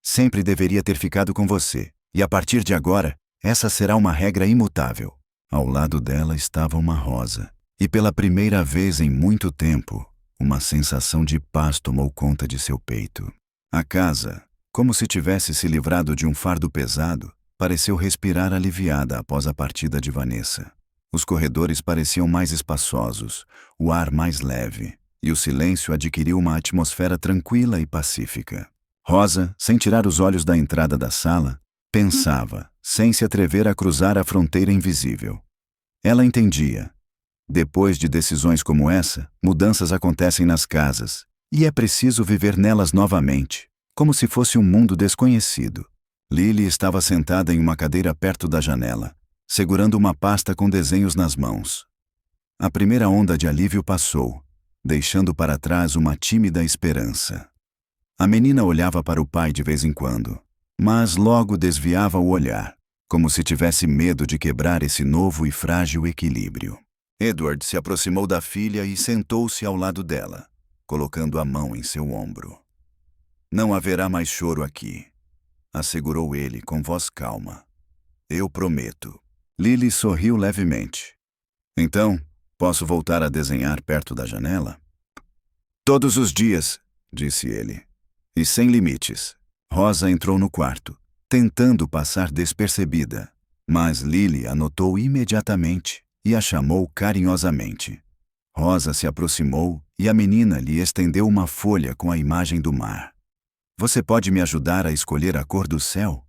Sempre deveria ter ficado com você, e a partir de agora, essa será uma regra imutável. Ao lado dela estava uma rosa, e pela primeira vez em muito tempo, uma sensação de paz tomou conta de seu peito. A casa, como se tivesse se livrado de um fardo pesado, pareceu respirar aliviada após a partida de Vanessa. Os corredores pareciam mais espaçosos, o ar mais leve, e o silêncio adquiriu uma atmosfera tranquila e pacífica. Rosa, sem tirar os olhos da entrada da sala, pensava, sem se atrever a cruzar a fronteira invisível. Ela entendia. Depois de decisões como essa, mudanças acontecem nas casas, e é preciso viver nelas novamente, como se fosse um mundo desconhecido. Lily estava sentada em uma cadeira perto da janela, segurando uma pasta com desenhos nas mãos. A primeira onda de alívio passou, deixando para trás uma tímida esperança. A menina olhava para o pai de vez em quando, mas logo desviava o olhar, como se tivesse medo de quebrar esse novo e frágil equilíbrio. Edward se aproximou da filha e sentou-se ao lado dela, colocando a mão em seu ombro. "Não haverá mais choro aqui", assegurou ele com voz calma. "Eu prometo." Lily sorriu levemente. "Então, posso voltar a desenhar perto da janela?" "Todos os dias", disse ele. "E sem limites." Rosa entrou no quarto, tentando passar despercebida, mas Lily a notou imediatamente e a chamou carinhosamente. Rosa se aproximou e a menina lhe estendeu uma folha com a imagem do mar. "Você pode me ajudar a escolher a cor do céu?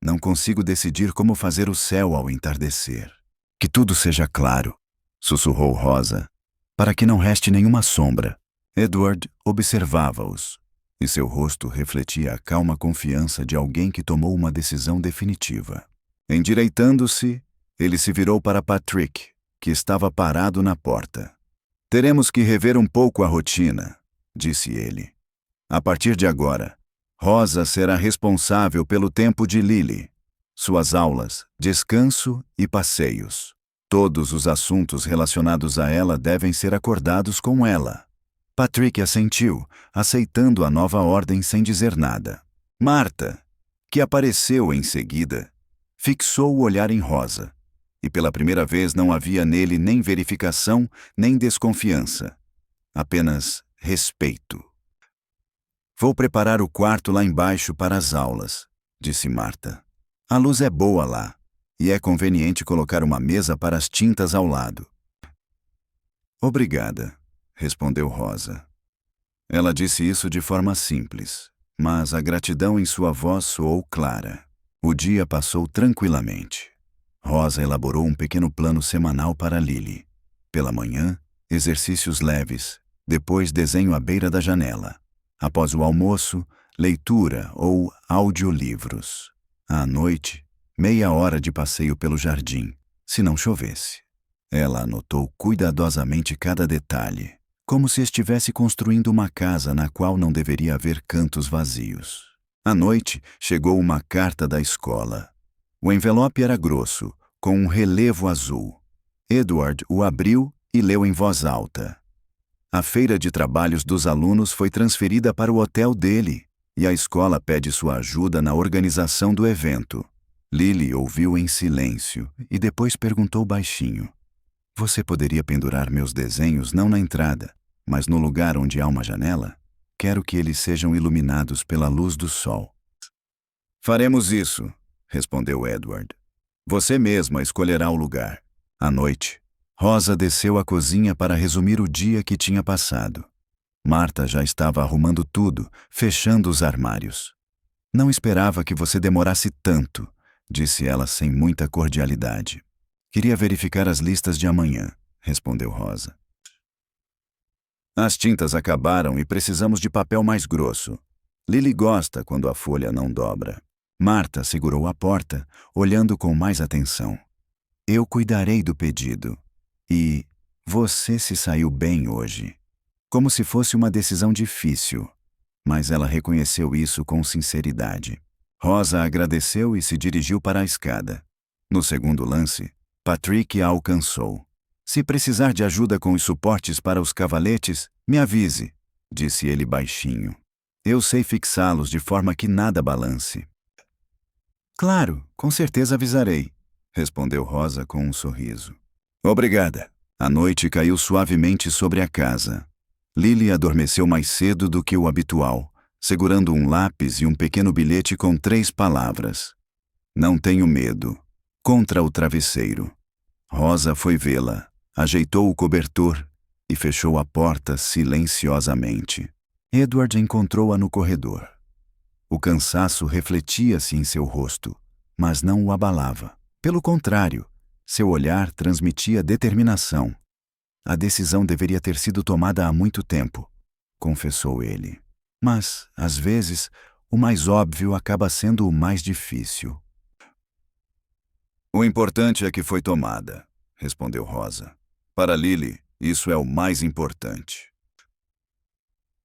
Não consigo decidir como fazer o céu ao entardecer." "Que tudo seja claro", sussurrou Rosa, "para que não reste nenhuma sombra." Edward observava-os, e seu rosto refletia a calma confiança de alguém que tomou uma decisão definitiva. Endireitando-se, ele se virou para Patrick, que estava parado na porta. "Teremos que rever um pouco a rotina", disse ele. "A partir de agora, Rosa será responsável pelo tempo de Lily, suas aulas, descanso e passeios. Todos os assuntos relacionados a ela devem ser acordados com ela." Patrick assentiu, aceitando a nova ordem sem dizer nada. Marta, que apareceu em seguida, fixou o olhar em Rosa, e pela primeira vez não havia nele nem verificação nem desconfiança, apenas respeito. "Vou preparar o quarto lá embaixo para as aulas", disse Marta. "A luz é boa lá, e é conveniente colocar uma mesa para as tintas ao lado." "Obrigada", respondeu Rosa. Ela disse isso de forma simples, mas a gratidão em sua voz soou clara. O dia passou tranquilamente. Rosa elaborou um pequeno plano semanal para Lily. Pela manhã, exercícios leves, depois desenho à beira da janela. Após o almoço, leitura ou audiolivros. À noite, meia hora de passeio pelo jardim, se não chovesse. Ela anotou cuidadosamente cada detalhe, como se estivesse construindo uma casa na qual não deveria haver cantos vazios. À noite, chegou uma carta da escola. O envelope era grosso, com um relevo azul. Edward o abriu e leu em voz alta. A feira de trabalhos dos alunos foi transferida para o hotel dele, e a escola pede sua ajuda na organização do evento. Lily ouviu em silêncio e depois perguntou baixinho: "Você poderia pendurar meus desenhos não na entrada, mas no lugar onde há uma janela? Quero que eles sejam iluminados pela luz do sol." "Faremos isso", respondeu Edward. "Você mesma escolherá o lugar." À noite, Rosa desceu à cozinha para resumir o dia que tinha passado. Marta já estava arrumando tudo, fechando os armários. "Não esperava que você demorasse tanto", disse ela sem muita cordialidade. "Queria verificar as listas de amanhã", respondeu Rosa. "As tintas acabaram e precisamos de papel mais grosso. Lily gosta quando a folha não dobra." Marta segurou a porta, olhando com mais atenção. "Eu cuidarei do pedido. E você se saiu bem hoje." Como se fosse uma decisão difícil, mas ela reconheceu isso com sinceridade. Rosa agradeceu e se dirigiu para a escada. No segundo lance, Patrick a alcançou. "Se precisar de ajuda com os suportes para os cavaletes, me avise", disse ele baixinho. "Eu sei fixá-los de forma que nada balance." "Claro, com certeza avisarei", respondeu Rosa com um sorriso. "Obrigada." A noite caiu suavemente sobre a casa. Lily adormeceu mais cedo do que o habitual, segurando um lápis e um pequeno bilhete com 3 palavras. "Não tenho medo." Contra o travesseiro. Rosa foi vê-la, ajeitou o cobertor e fechou a porta silenciosamente. Edward encontrou-a no corredor. O cansaço refletia-se em seu rosto, mas não o abalava. Pelo contrário, seu olhar transmitia determinação. "A decisão deveria ter sido tomada há muito tempo", confessou ele. "Mas, às vezes, o mais óbvio acaba sendo o mais difícil." O importante é que foi tomada, respondeu Rosa. Para Lily, isso é o mais importante.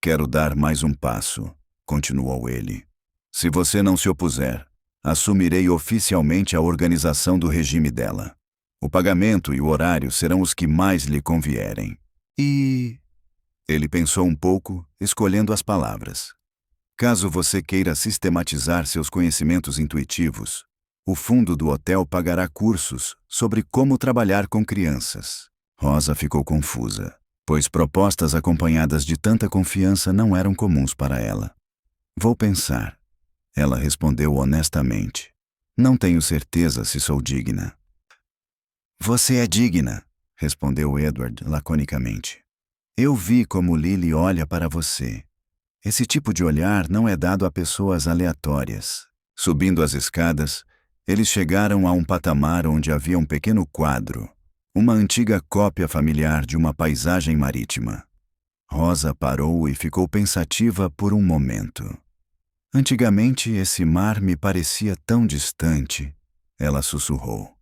Quero dar mais um passo, continuou ele. Se você não se opuser, assumirei oficialmente a organização do regime dela. O pagamento e o horário serão os que mais lhe convierem. E... Ele pensou um pouco, escolhendo as palavras. Caso você queira sistematizar seus conhecimentos intuitivos, o fundo do hotel pagará cursos sobre como trabalhar com crianças. Rosa ficou confusa, pois propostas acompanhadas de tanta confiança não eram comuns para ela. Vou pensar. Ela respondeu honestamente. Não tenho certeza se sou digna. Você é digna, respondeu Edward laconicamente. Eu vi como Lily olha para você. Esse tipo de olhar não é dado a pessoas aleatórias. Subindo as escadas, eles chegaram a um patamar onde havia um pequeno quadro, uma antiga cópia familiar de uma paisagem marítima. Rosa parou e ficou pensativa por um momento. Antigamente esse mar me parecia tão distante, ela sussurrou.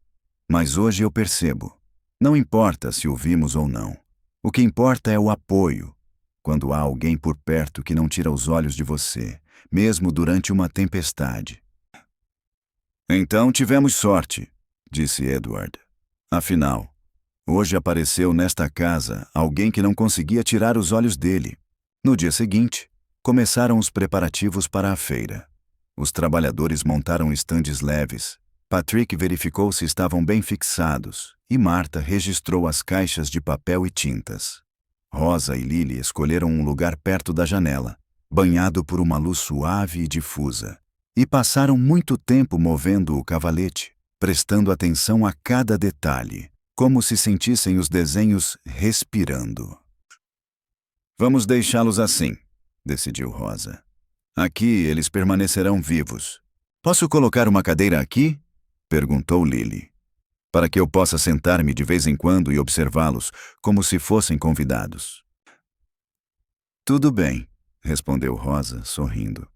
Mas hoje eu percebo. Não importa se o vimos ou não. O que importa é o apoio. Quando há alguém por perto que não tira os olhos de você, mesmo durante uma tempestade. Então tivemos sorte, disse Edward. Afinal, hoje apareceu nesta casa alguém que não conseguia tirar os olhos dele. No dia seguinte, começaram os preparativos para a feira. Os trabalhadores montaram estandes leves. Patrick verificou se estavam bem fixados e Marta registrou as caixas de papel e tintas. Rosa e Lily escolheram um lugar perto da janela, banhado por uma luz suave e difusa, e passaram muito tempo movendo o cavalete, prestando atenção a cada detalhe, como se sentissem os desenhos respirando. Vamos deixá-los assim, decidiu Rosa. Aqui eles permanecerão vivos. Posso colocar uma cadeira aqui? Perguntou Lily. Para que eu possa sentar-me de vez em quando e observá-los como se fossem convidados. Tudo bem, respondeu Rosa, sorrindo.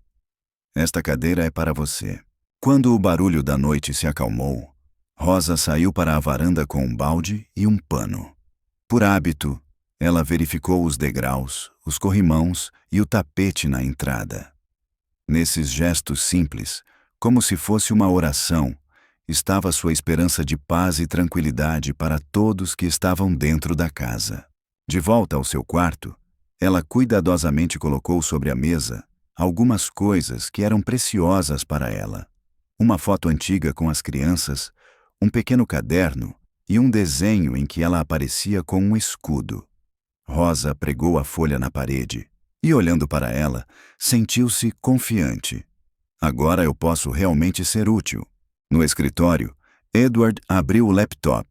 Esta cadeira é para você. Quando o barulho da noite se acalmou, Rosa saiu para a varanda com um balde e um pano. Por hábito, ela verificou os degraus, os corrimãos e o tapete na entrada. Nesses gestos simples, como se fosse uma oração, estava sua esperança de paz e tranquilidade para todos que estavam dentro da casa. De volta ao seu quarto, ela cuidadosamente colocou sobre a mesa algumas coisas que eram preciosas para ela. Uma foto antiga com as crianças, um pequeno caderno e um desenho em que ela aparecia com um escudo. Rosa pregou a folha na parede e, olhando para ela, sentiu-se confiante. Agora eu posso realmente ser útil. No escritório, Edward abriu o laptop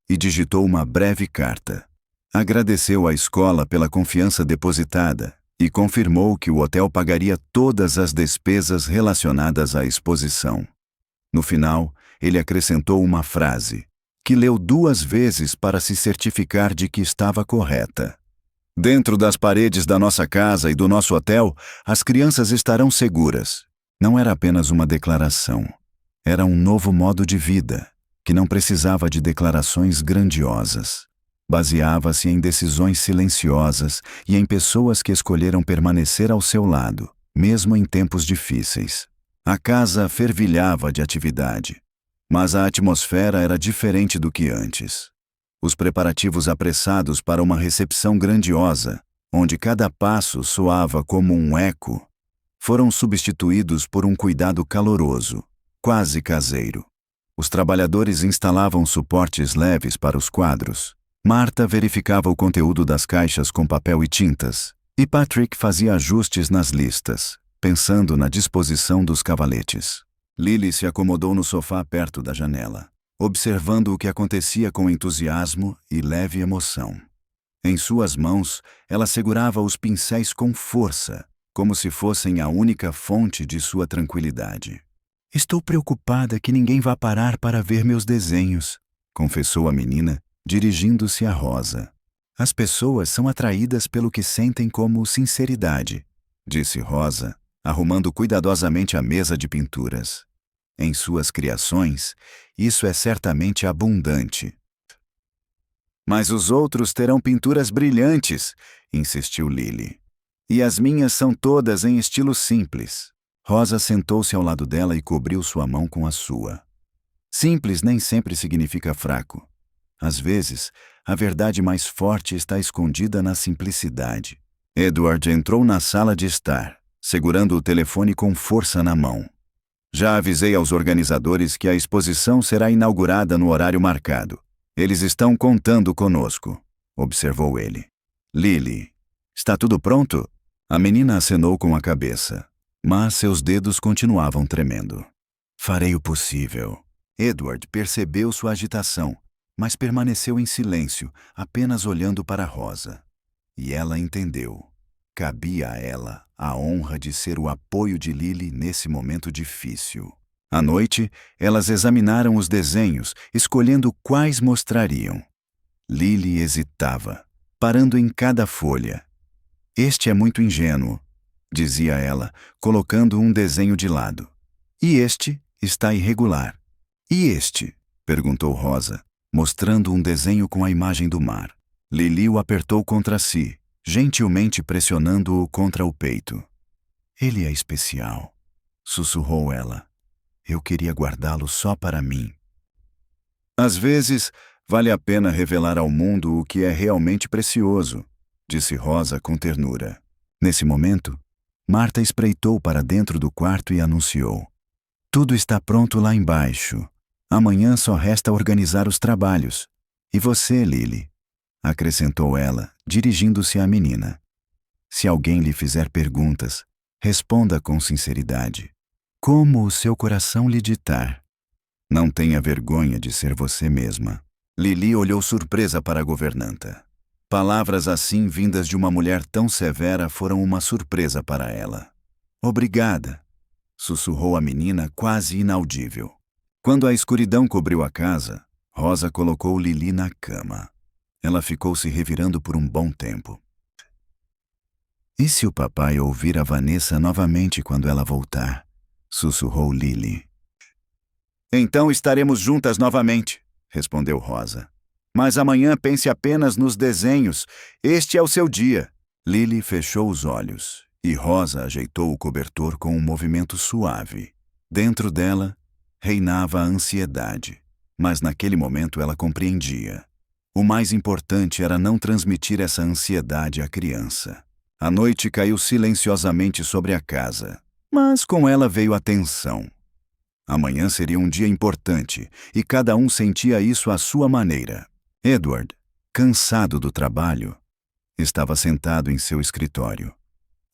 e digitou uma breve carta. Agradeceu à escola pela confiança depositada e confirmou que o hotel pagaria todas as despesas relacionadas à exposição. No final, ele acrescentou uma frase, que leu 2 vezes para se certificar de que estava correta. Dentro das paredes da nossa casa e do nosso hotel, as crianças estarão seguras. Não era apenas uma declaração. Era um novo modo de vida, que não precisava de declarações grandiosas. Baseava-se em decisões silenciosas e em pessoas que escolheram permanecer ao seu lado, mesmo em tempos difíceis. A casa fervilhava de atividade, mas a atmosfera era diferente do que antes. Os preparativos apressados para uma recepção grandiosa, onde cada passo soava como um eco, foram substituídos por um cuidado caloroso, quase caseiro. Os trabalhadores instalavam suportes leves para os quadros. Marta verificava o conteúdo das caixas com papel e tintas, e Patrick fazia ajustes nas listas, pensando na disposição dos cavaletes. Lily se acomodou no sofá perto da janela, observando o que acontecia com entusiasmo e leve emoção. Em suas mãos, ela segurava os pincéis com força, como se fossem a única fonte de sua tranquilidade. Estou preocupada que ninguém vá parar para ver meus desenhos, confessou a menina, dirigindo-se a Rosa. As pessoas são atraídas pelo que sentem como sinceridade, disse Rosa, arrumando cuidadosamente a mesa de pinturas. Em suas criações, isso é certamente abundante. Mas os outros terão pinturas brilhantes, insistiu Lily. E as minhas são todas em estilo simples. Rosa sentou-se ao lado dela e cobriu sua mão com a sua. Simples nem sempre significa fraco. Às vezes, a verdade mais forte está escondida na simplicidade. Edward entrou na sala de estar, segurando o telefone com força na mão. Já avisei aos organizadores que a exposição será inaugurada no horário marcado. Eles estão contando conosco, observou ele. Lily, está tudo pronto? A menina acenou com a cabeça, mas seus dedos continuavam tremendo. Farei o possível. Edward percebeu sua agitação, mas permaneceu em silêncio, apenas olhando para Rosa. E ela entendeu. Cabia a ela a honra de ser o apoio de Lily nesse momento difícil. À noite, elas examinaram os desenhos, escolhendo quais mostrariam. Lily hesitava, parando em cada folha. Este é muito ingênuo, dizia ela, colocando um desenho de lado. E este está irregular. E este? Perguntou Rosa, mostrando um desenho com a imagem do mar. Lily o apertou contra si, gentilmente pressionando-o contra o peito. Ele é especial, sussurrou ela. Eu queria guardá-lo só para mim. Às vezes, vale a pena revelar ao mundo o que é realmente precioso, disse Rosa com ternura. Nesse momento, Marta espreitou para dentro do quarto e anunciou. Tudo está pronto lá embaixo. Amanhã só resta organizar os trabalhos. E você, Lily? Acrescentou ela, dirigindo-se à menina. Se alguém lhe fizer perguntas, responda com sinceridade. Como o seu coração lhe ditar. Não tenha vergonha de ser você mesma. Lily olhou surpresa para a governanta. Palavras assim vindas de uma mulher tão severa foram uma surpresa para ela. Obrigada, sussurrou a menina quase inaudível. Quando a escuridão cobriu a casa, Rosa colocou Lily na cama. Ela ficou se revirando por um bom tempo. E se o papai ouvir a Vanessa novamente quando ela voltar? Sussurrou Lily. Então estaremos juntas novamente, respondeu Rosa. Mas amanhã pense apenas nos desenhos. Este é o seu dia. Lily fechou os olhos e Rosa ajeitou o cobertor com um movimento suave. Dentro dela, reinava a ansiedade, mas naquele momento ela compreendia. O mais importante era não transmitir essa ansiedade à criança. A noite caiu silenciosamente sobre a casa, mas com ela veio a tensão. Amanhã seria um dia importante e cada um sentia isso à sua maneira. Edward, cansado do trabalho, estava sentado em seu escritório,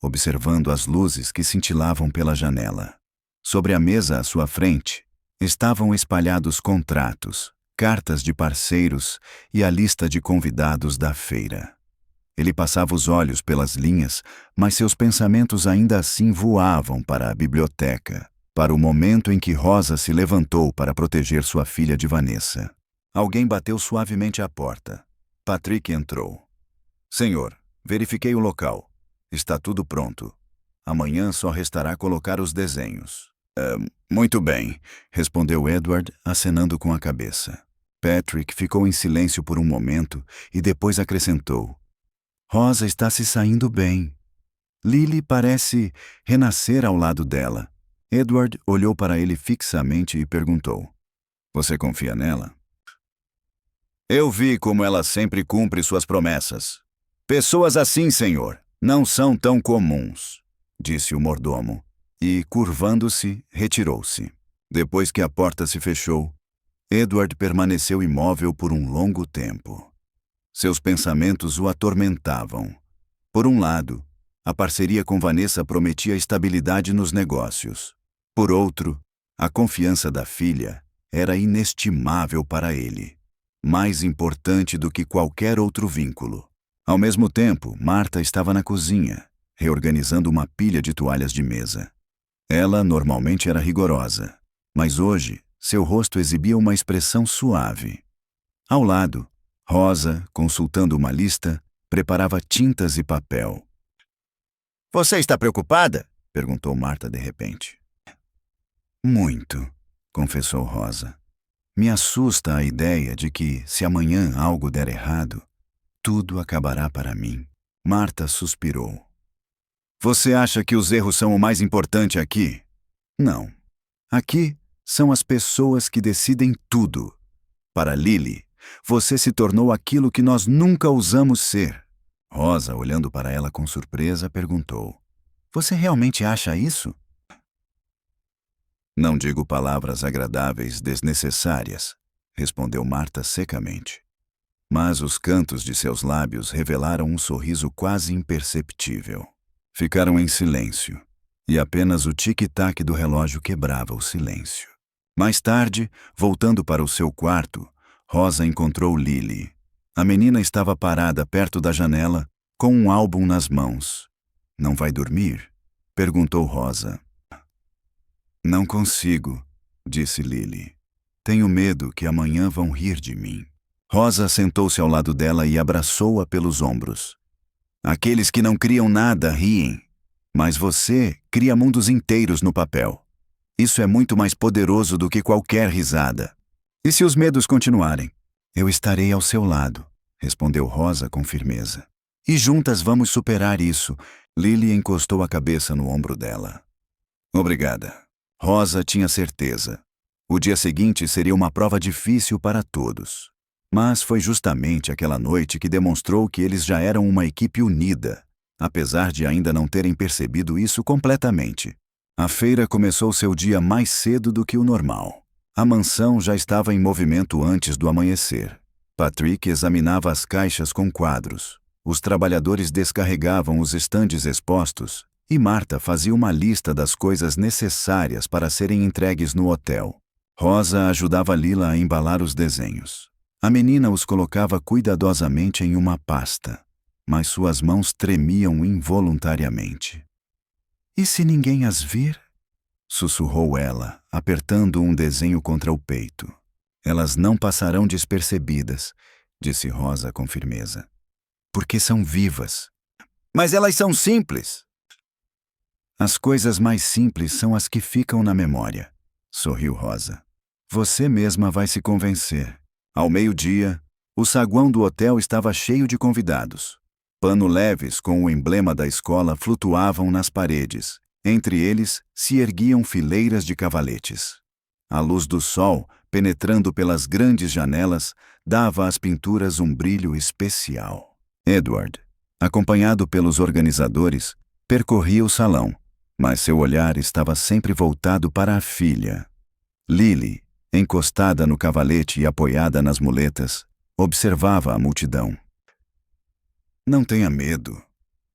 observando as luzes que cintilavam pela janela. Sobre a mesa à sua frente, estavam espalhados contratos, cartas de parceiros e a lista de convidados da feira. Ele passava os olhos pelas linhas, mas seus pensamentos ainda assim voavam para a biblioteca, para o momento em que Rosa se levantou para proteger sua filha de Vanessa. Alguém bateu suavemente à porta. Patrick entrou. Senhor, verifiquei o local. Está tudo pronto. Amanhã só restará colocar os desenhos. Muito bem, respondeu Edward, acenando com a cabeça. Patrick ficou em silêncio por um momento e depois acrescentou. Rosa está se saindo bem. Lily parece renascer ao lado dela. Edward olhou para ele fixamente e perguntou. Você confia nela? Eu vi como ela sempre cumpre suas promessas. Pessoas assim, senhor, não são tão comuns, disse o mordomo, e, curvando-se, retirou-se. Depois que a porta se fechou, Edward permaneceu imóvel por um longo tempo. Seus pensamentos o atormentavam. Por um lado, a parceria com Vanessa prometia estabilidade nos negócios. Por outro, a confiança da filha era inestimável para ele, mais importante do que qualquer outro vínculo. Ao mesmo tempo, Marta estava na cozinha, reorganizando uma pilha de toalhas de mesa. Ela normalmente era rigorosa, mas hoje seu rosto exibia uma expressão suave. Ao lado, Rosa, consultando uma lista, preparava tintas e papel. Você está preocupada? Perguntou Marta de repente. Muito, confessou Rosa. Me assusta a ideia de que, se amanhã algo der errado, tudo acabará para mim. Marta suspirou. Você acha que os erros são o mais importante aqui? Não. Aqui são as pessoas que decidem tudo. Para Lily, você se tornou aquilo que nós nunca ousamos ser. Rosa, olhando para ela com surpresa, perguntou: Você realmente acha isso? Não digo palavras agradáveis desnecessárias, respondeu Marta secamente. Mas os cantos de seus lábios revelaram um sorriso quase imperceptível. Ficaram em silêncio, e apenas o tic-tac do relógio quebrava o silêncio. Mais tarde, voltando para o seu quarto, Rosa encontrou Lily. A menina estava parada perto da janela, com um álbum nas mãos. Não vai dormir? Perguntou Rosa. Não consigo, disse Lily. Tenho medo que amanhã vão rir de mim. Rosa sentou-se ao lado dela e abraçou-a pelos ombros. Aqueles que não criam nada riem, mas você cria mundos inteiros no papel. Isso é muito mais poderoso do que qualquer risada. E se os medos continuarem? Eu estarei ao seu lado, respondeu Rosa com firmeza. E juntas vamos superar isso. Lily encostou a cabeça no ombro dela. Obrigada. Rosa tinha certeza. O dia seguinte seria uma prova difícil para todos. Mas foi justamente aquela noite que demonstrou que eles já eram uma equipe unida, apesar de ainda não terem percebido isso completamente. A feira começou seu dia mais cedo do que o normal. A mansão já estava em movimento antes do amanhecer. Patrick examinava as caixas com quadros. Os trabalhadores descarregavam os estandes expostos e Marta fazia uma lista das coisas necessárias para serem entregues no hotel. Rosa ajudava Lila a embalar os desenhos. A menina os colocava cuidadosamente em uma pasta, mas suas mãos tremiam involuntariamente. E se ninguém as vir? Sussurrou ela, apertando um desenho contra o peito. Elas não passarão despercebidas, disse Rosa com firmeza. Porque são vivas. Mas elas são simples. As coisas mais simples são as que ficam na memória, sorriu Rosa. Você mesma vai se convencer. Ao meio-dia, o saguão do hotel estava cheio de convidados. Pano leves com o emblema da escola flutuavam nas paredes. Entre eles se erguiam fileiras de cavaletes. A luz do sol, penetrando pelas grandes janelas, dava às pinturas um brilho especial. Edward, acompanhado pelos organizadores, percorria o salão, mas seu olhar estava sempre voltado para a filha. Lily, encostada no cavalete e apoiada nas muletas, observava a multidão. Não tenha medo,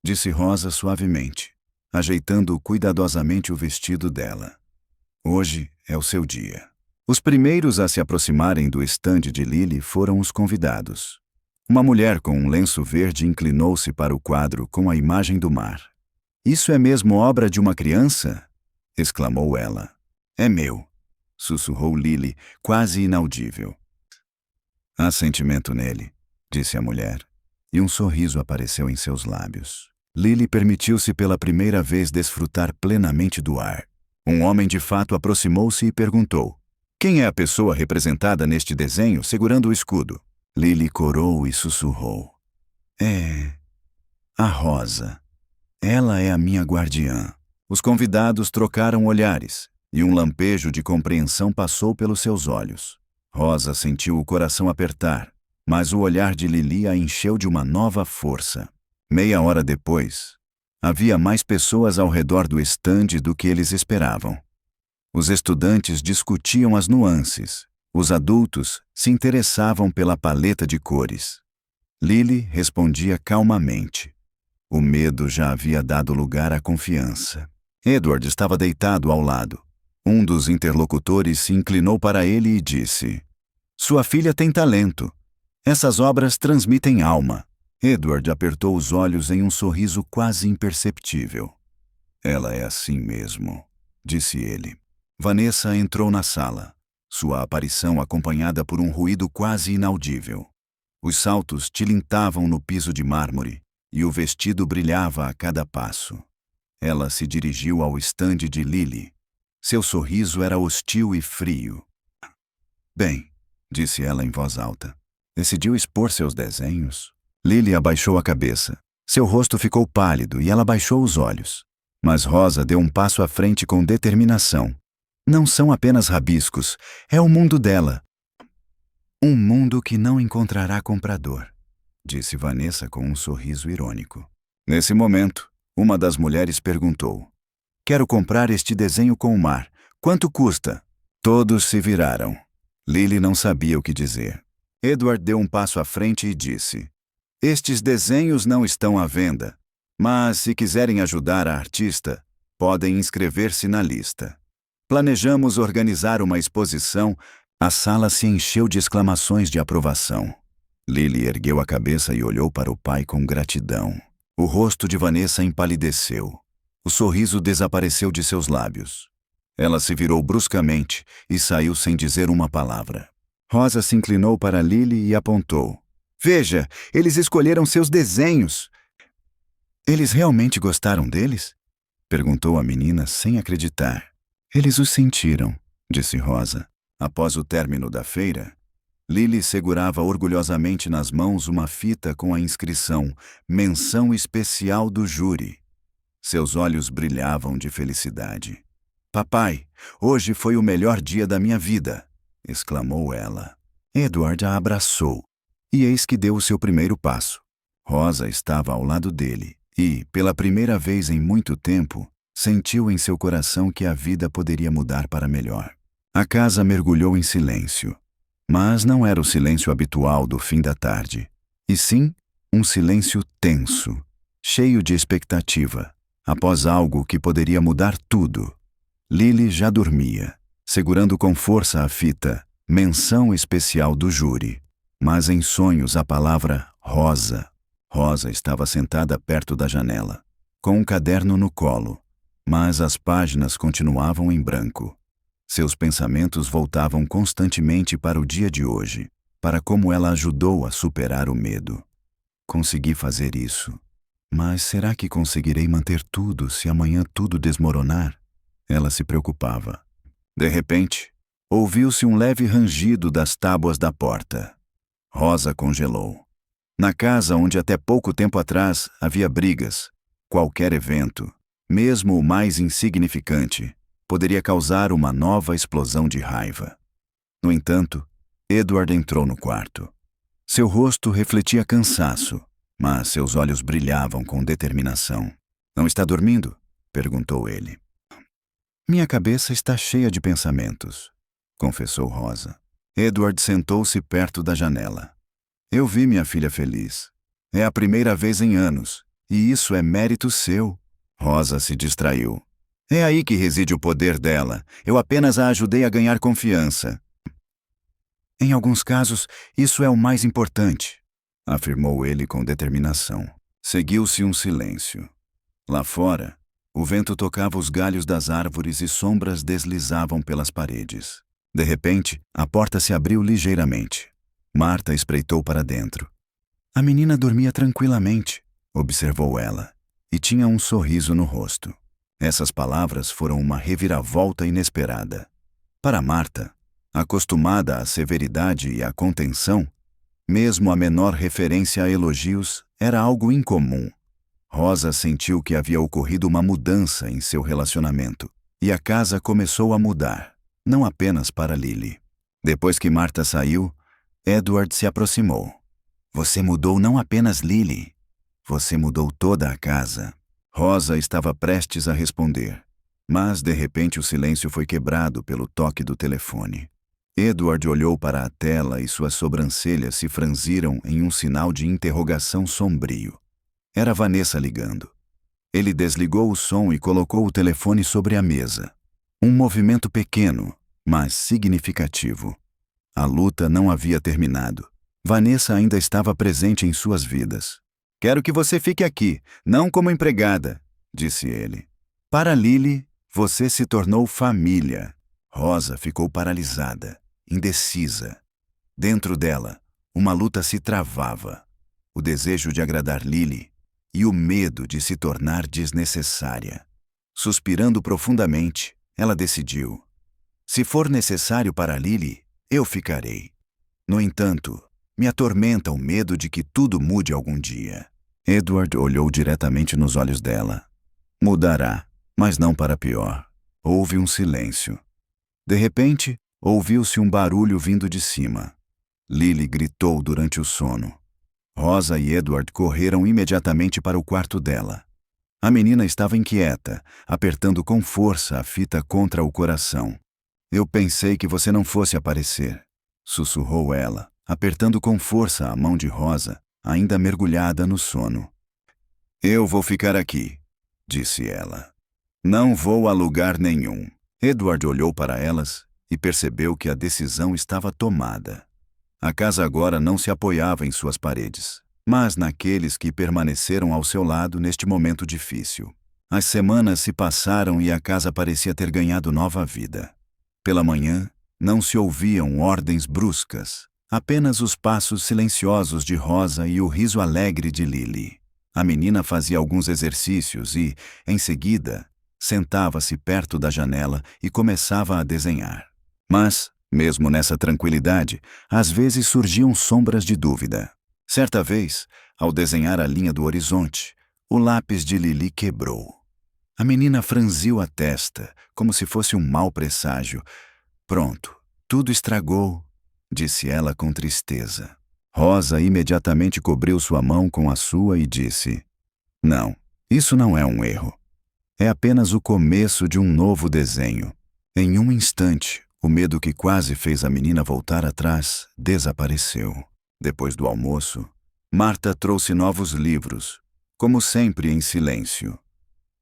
disse Rosa suavemente, ajeitando cuidadosamente o vestido dela. Hoje é o seu dia. Os primeiros a se aproximarem do estande de Lily foram os convidados. Uma mulher com um lenço verde inclinou-se para o quadro com a imagem do mar. Isso é mesmo obra de uma criança? Exclamou ela. É meu, sussurrou Lily, quase inaudível. Há sentimento nele, disse a mulher, e um sorriso apareceu em seus lábios. Lily permitiu-se pela primeira vez desfrutar plenamente do ar. Um homem de fato aproximou-se e perguntou: Quem é a pessoa representada neste desenho segurando o escudo? Lily corou e sussurrou: É a Rosa. Ela é a minha guardiã. Os convidados trocaram olhares, e um lampejo de compreensão passou pelos seus olhos. Rosa sentiu o coração apertar, mas o olhar de Lily a encheu de uma nova força. Meia hora depois, havia mais pessoas ao redor do estande do que eles esperavam. Os estudantes discutiam as nuances. Os adultos se interessavam pela paleta de cores. Lily respondia calmamente. O medo já havia dado lugar à confiança. Edward estava deitado ao lado. Um dos interlocutores se inclinou para ele e disse: Sua filha tem talento. Essas obras transmitem alma. Edward apertou os olhos em um sorriso quase imperceptível. Ela é assim mesmo, disse ele. Vanessa entrou na sala, sua aparição acompanhada por um ruído quase inaudível. Os saltos tilintavam no piso de mármore e o vestido brilhava a cada passo. Ela se dirigiu ao estande de Lily. Seu sorriso era hostil e frio. Bem, disse ela em voz alta. Decidiu expor seus desenhos? Lily abaixou a cabeça. Seu rosto ficou pálido e ela baixou os olhos. Mas Rosa deu um passo à frente com determinação. Não são apenas rabiscos, é o mundo dela. Um mundo que não encontrará comprador, disse Vanessa com um sorriso irônico. Nesse momento, uma das mulheres perguntou: Quero comprar este desenho com o mar. Quanto custa? Todos se viraram. Lily não sabia o que dizer. Edward deu um passo à frente e disse: Estes desenhos não estão à venda, mas se quiserem ajudar a artista, podem inscrever-se na lista. Planejamos organizar uma exposição. A sala se encheu de exclamações de aprovação. Lily ergueu a cabeça e olhou para o pai com gratidão. O rosto de Vanessa empalideceu. O sorriso desapareceu de seus lábios. Ela se virou bruscamente e saiu sem dizer uma palavra. Rosa se inclinou para Lily e apontou. Veja, eles escolheram seus desenhos. Eles realmente gostaram deles? Perguntou a menina sem acreditar. Eles os sentiram, disse Rosa. Após o término da feira, Lily segurava orgulhosamente nas mãos uma fita com a inscrição Menção Especial do Júri. Seus olhos brilhavam de felicidade. Papai, hoje foi o melhor dia da minha vida, exclamou ela. Edward a abraçou, e eis que deu o seu primeiro passo. Rosa estava ao lado dele, e, pela primeira vez em muito tempo, sentiu em seu coração que a vida poderia mudar para melhor. A casa mergulhou em silêncio, mas não era o silêncio habitual do fim da tarde, e sim um silêncio tenso, cheio de expectativa, após algo que poderia mudar tudo. Lily já dormia, segurando com força a fita Menção Especial do Júri, mas em sonhos a palavra Rosa. Rosa estava sentada perto da janela, com um caderno no colo, mas as páginas continuavam em branco. Seus pensamentos voltavam constantemente para o dia de hoje, para como ela ajudou a superar o medo. Consegui fazer isso, mas será que conseguirei manter tudo se amanhã tudo desmoronar? Ela se preocupava. De repente, ouviu-se um leve rangido das tábuas da porta. Rosa congelou. Na casa onde até pouco tempo atrás havia brigas, qualquer evento, mesmo o mais insignificante, poderia causar uma nova explosão de raiva. No entanto, Edward entrou no quarto. Seu rosto refletia cansaço, mas seus olhos brilhavam com determinação. Não está dormindo? Perguntou ele. Minha cabeça está cheia de pensamentos, confessou Rosa. Edward sentou-se perto da janela. Eu vi minha filha feliz. É a primeira vez em anos, e isso é mérito seu. Rosa se distraiu. É aí que reside o poder dela. Eu apenas a ajudei a ganhar confiança. Em alguns casos, isso é o mais importante, afirmou ele com determinação. Seguiu-se um silêncio. Lá fora, o vento tocava os galhos das árvores e sombras deslizavam pelas paredes. De repente, a porta se abriu ligeiramente. Marta espreitou para dentro. A menina dormia tranquilamente, observou ela, e tinha um sorriso no rosto. Essas palavras foram uma reviravolta inesperada. Para Marta, acostumada à severidade e à contenção, mesmo a menor referência a elogios era algo incomum. Rosa sentiu que havia ocorrido uma mudança em seu relacionamento, e a casa começou a mudar, não apenas para Lily. Depois que Marta saiu, Edward se aproximou. Você mudou não apenas Lily, você mudou toda a casa. Rosa estava prestes a responder, mas de repente o silêncio foi quebrado pelo toque do telefone. Edward olhou para a tela e suas sobrancelhas se franziram em um sinal de interrogação sombrio. Era Vanessa ligando. Ele desligou o som e colocou o telefone sobre a mesa. Um movimento pequeno, mas significativo. A luta não havia terminado. Vanessa ainda estava presente em suas vidas. Quero que você fique aqui, não como empregada, disse ele. Para Lily, você se tornou família. Rosa ficou paralisada, indecisa. Dentro dela, uma luta se travava. O desejo de agradar Lily e o medo de se tornar desnecessária. Suspirando profundamente, ela decidiu. Se for necessário para Lily, eu ficarei. No entanto, me atormenta o medo de que tudo mude algum dia. Edward olhou diretamente nos olhos dela. Mudará, mas não para pior. Houve um silêncio. De repente, ouviu-se um barulho vindo de cima. Lily gritou durante o sono. Rosa e Edward correram imediatamente para o quarto dela. A menina estava inquieta, apertando com força a fita contra o coração. Eu pensei que você não fosse aparecer, sussurrou ela, apertando com força a mão de Rosa, ainda mergulhada no sono. Eu vou ficar aqui, disse ela. Não vou a lugar nenhum. Edward olhou para elas e percebeu que a decisão estava tomada. A casa agora não se apoiava em suas paredes, mas naqueles que permaneceram ao seu lado neste momento difícil. As semanas se passaram e a casa parecia ter ganhado nova vida. Pela manhã, não se ouviam ordens bruscas, apenas os passos silenciosos de Rosa e o riso alegre de Lily. A menina fazia alguns exercícios e, em seguida, sentava-se perto da janela e começava a desenhar. Mas, mesmo nessa tranquilidade, às vezes surgiam sombras de dúvida. Certa vez, ao desenhar a linha do horizonte, o lápis de Lily quebrou. A menina franziu a testa, como se fosse um mau presságio. Pronto, tudo estragou, disse ela com tristeza. Rosa imediatamente cobriu sua mão com a sua e disse: Não, isso não é um erro. É apenas o começo de um novo desenho. Em um instante, o medo que quase fez a menina voltar atrás desapareceu. Depois do almoço, Marta trouxe novos livros, como sempre em silêncio.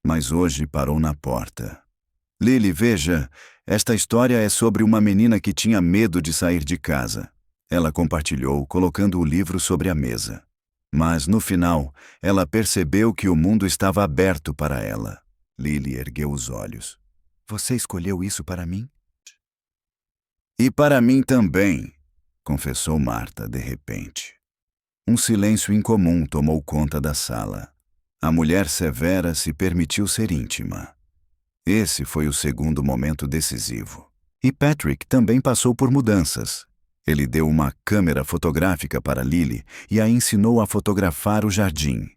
Mas hoje parou na porta. Lily, veja, esta história é sobre uma menina que tinha medo de sair de casa. Ela compartilhou, colocando o livro sobre a mesa. Mas, no final, ela percebeu que o mundo estava aberto para ela. Lily ergueu os olhos. Você escolheu isso para mim? E para mim também, confessou Marta de repente. Um silêncio incomum tomou conta da sala. A mulher severa se permitiu ser íntima. Esse foi o segundo momento decisivo. E Patrick também passou por mudanças. Ele deu uma câmera fotográfica para Lily e a ensinou a fotografar o jardim.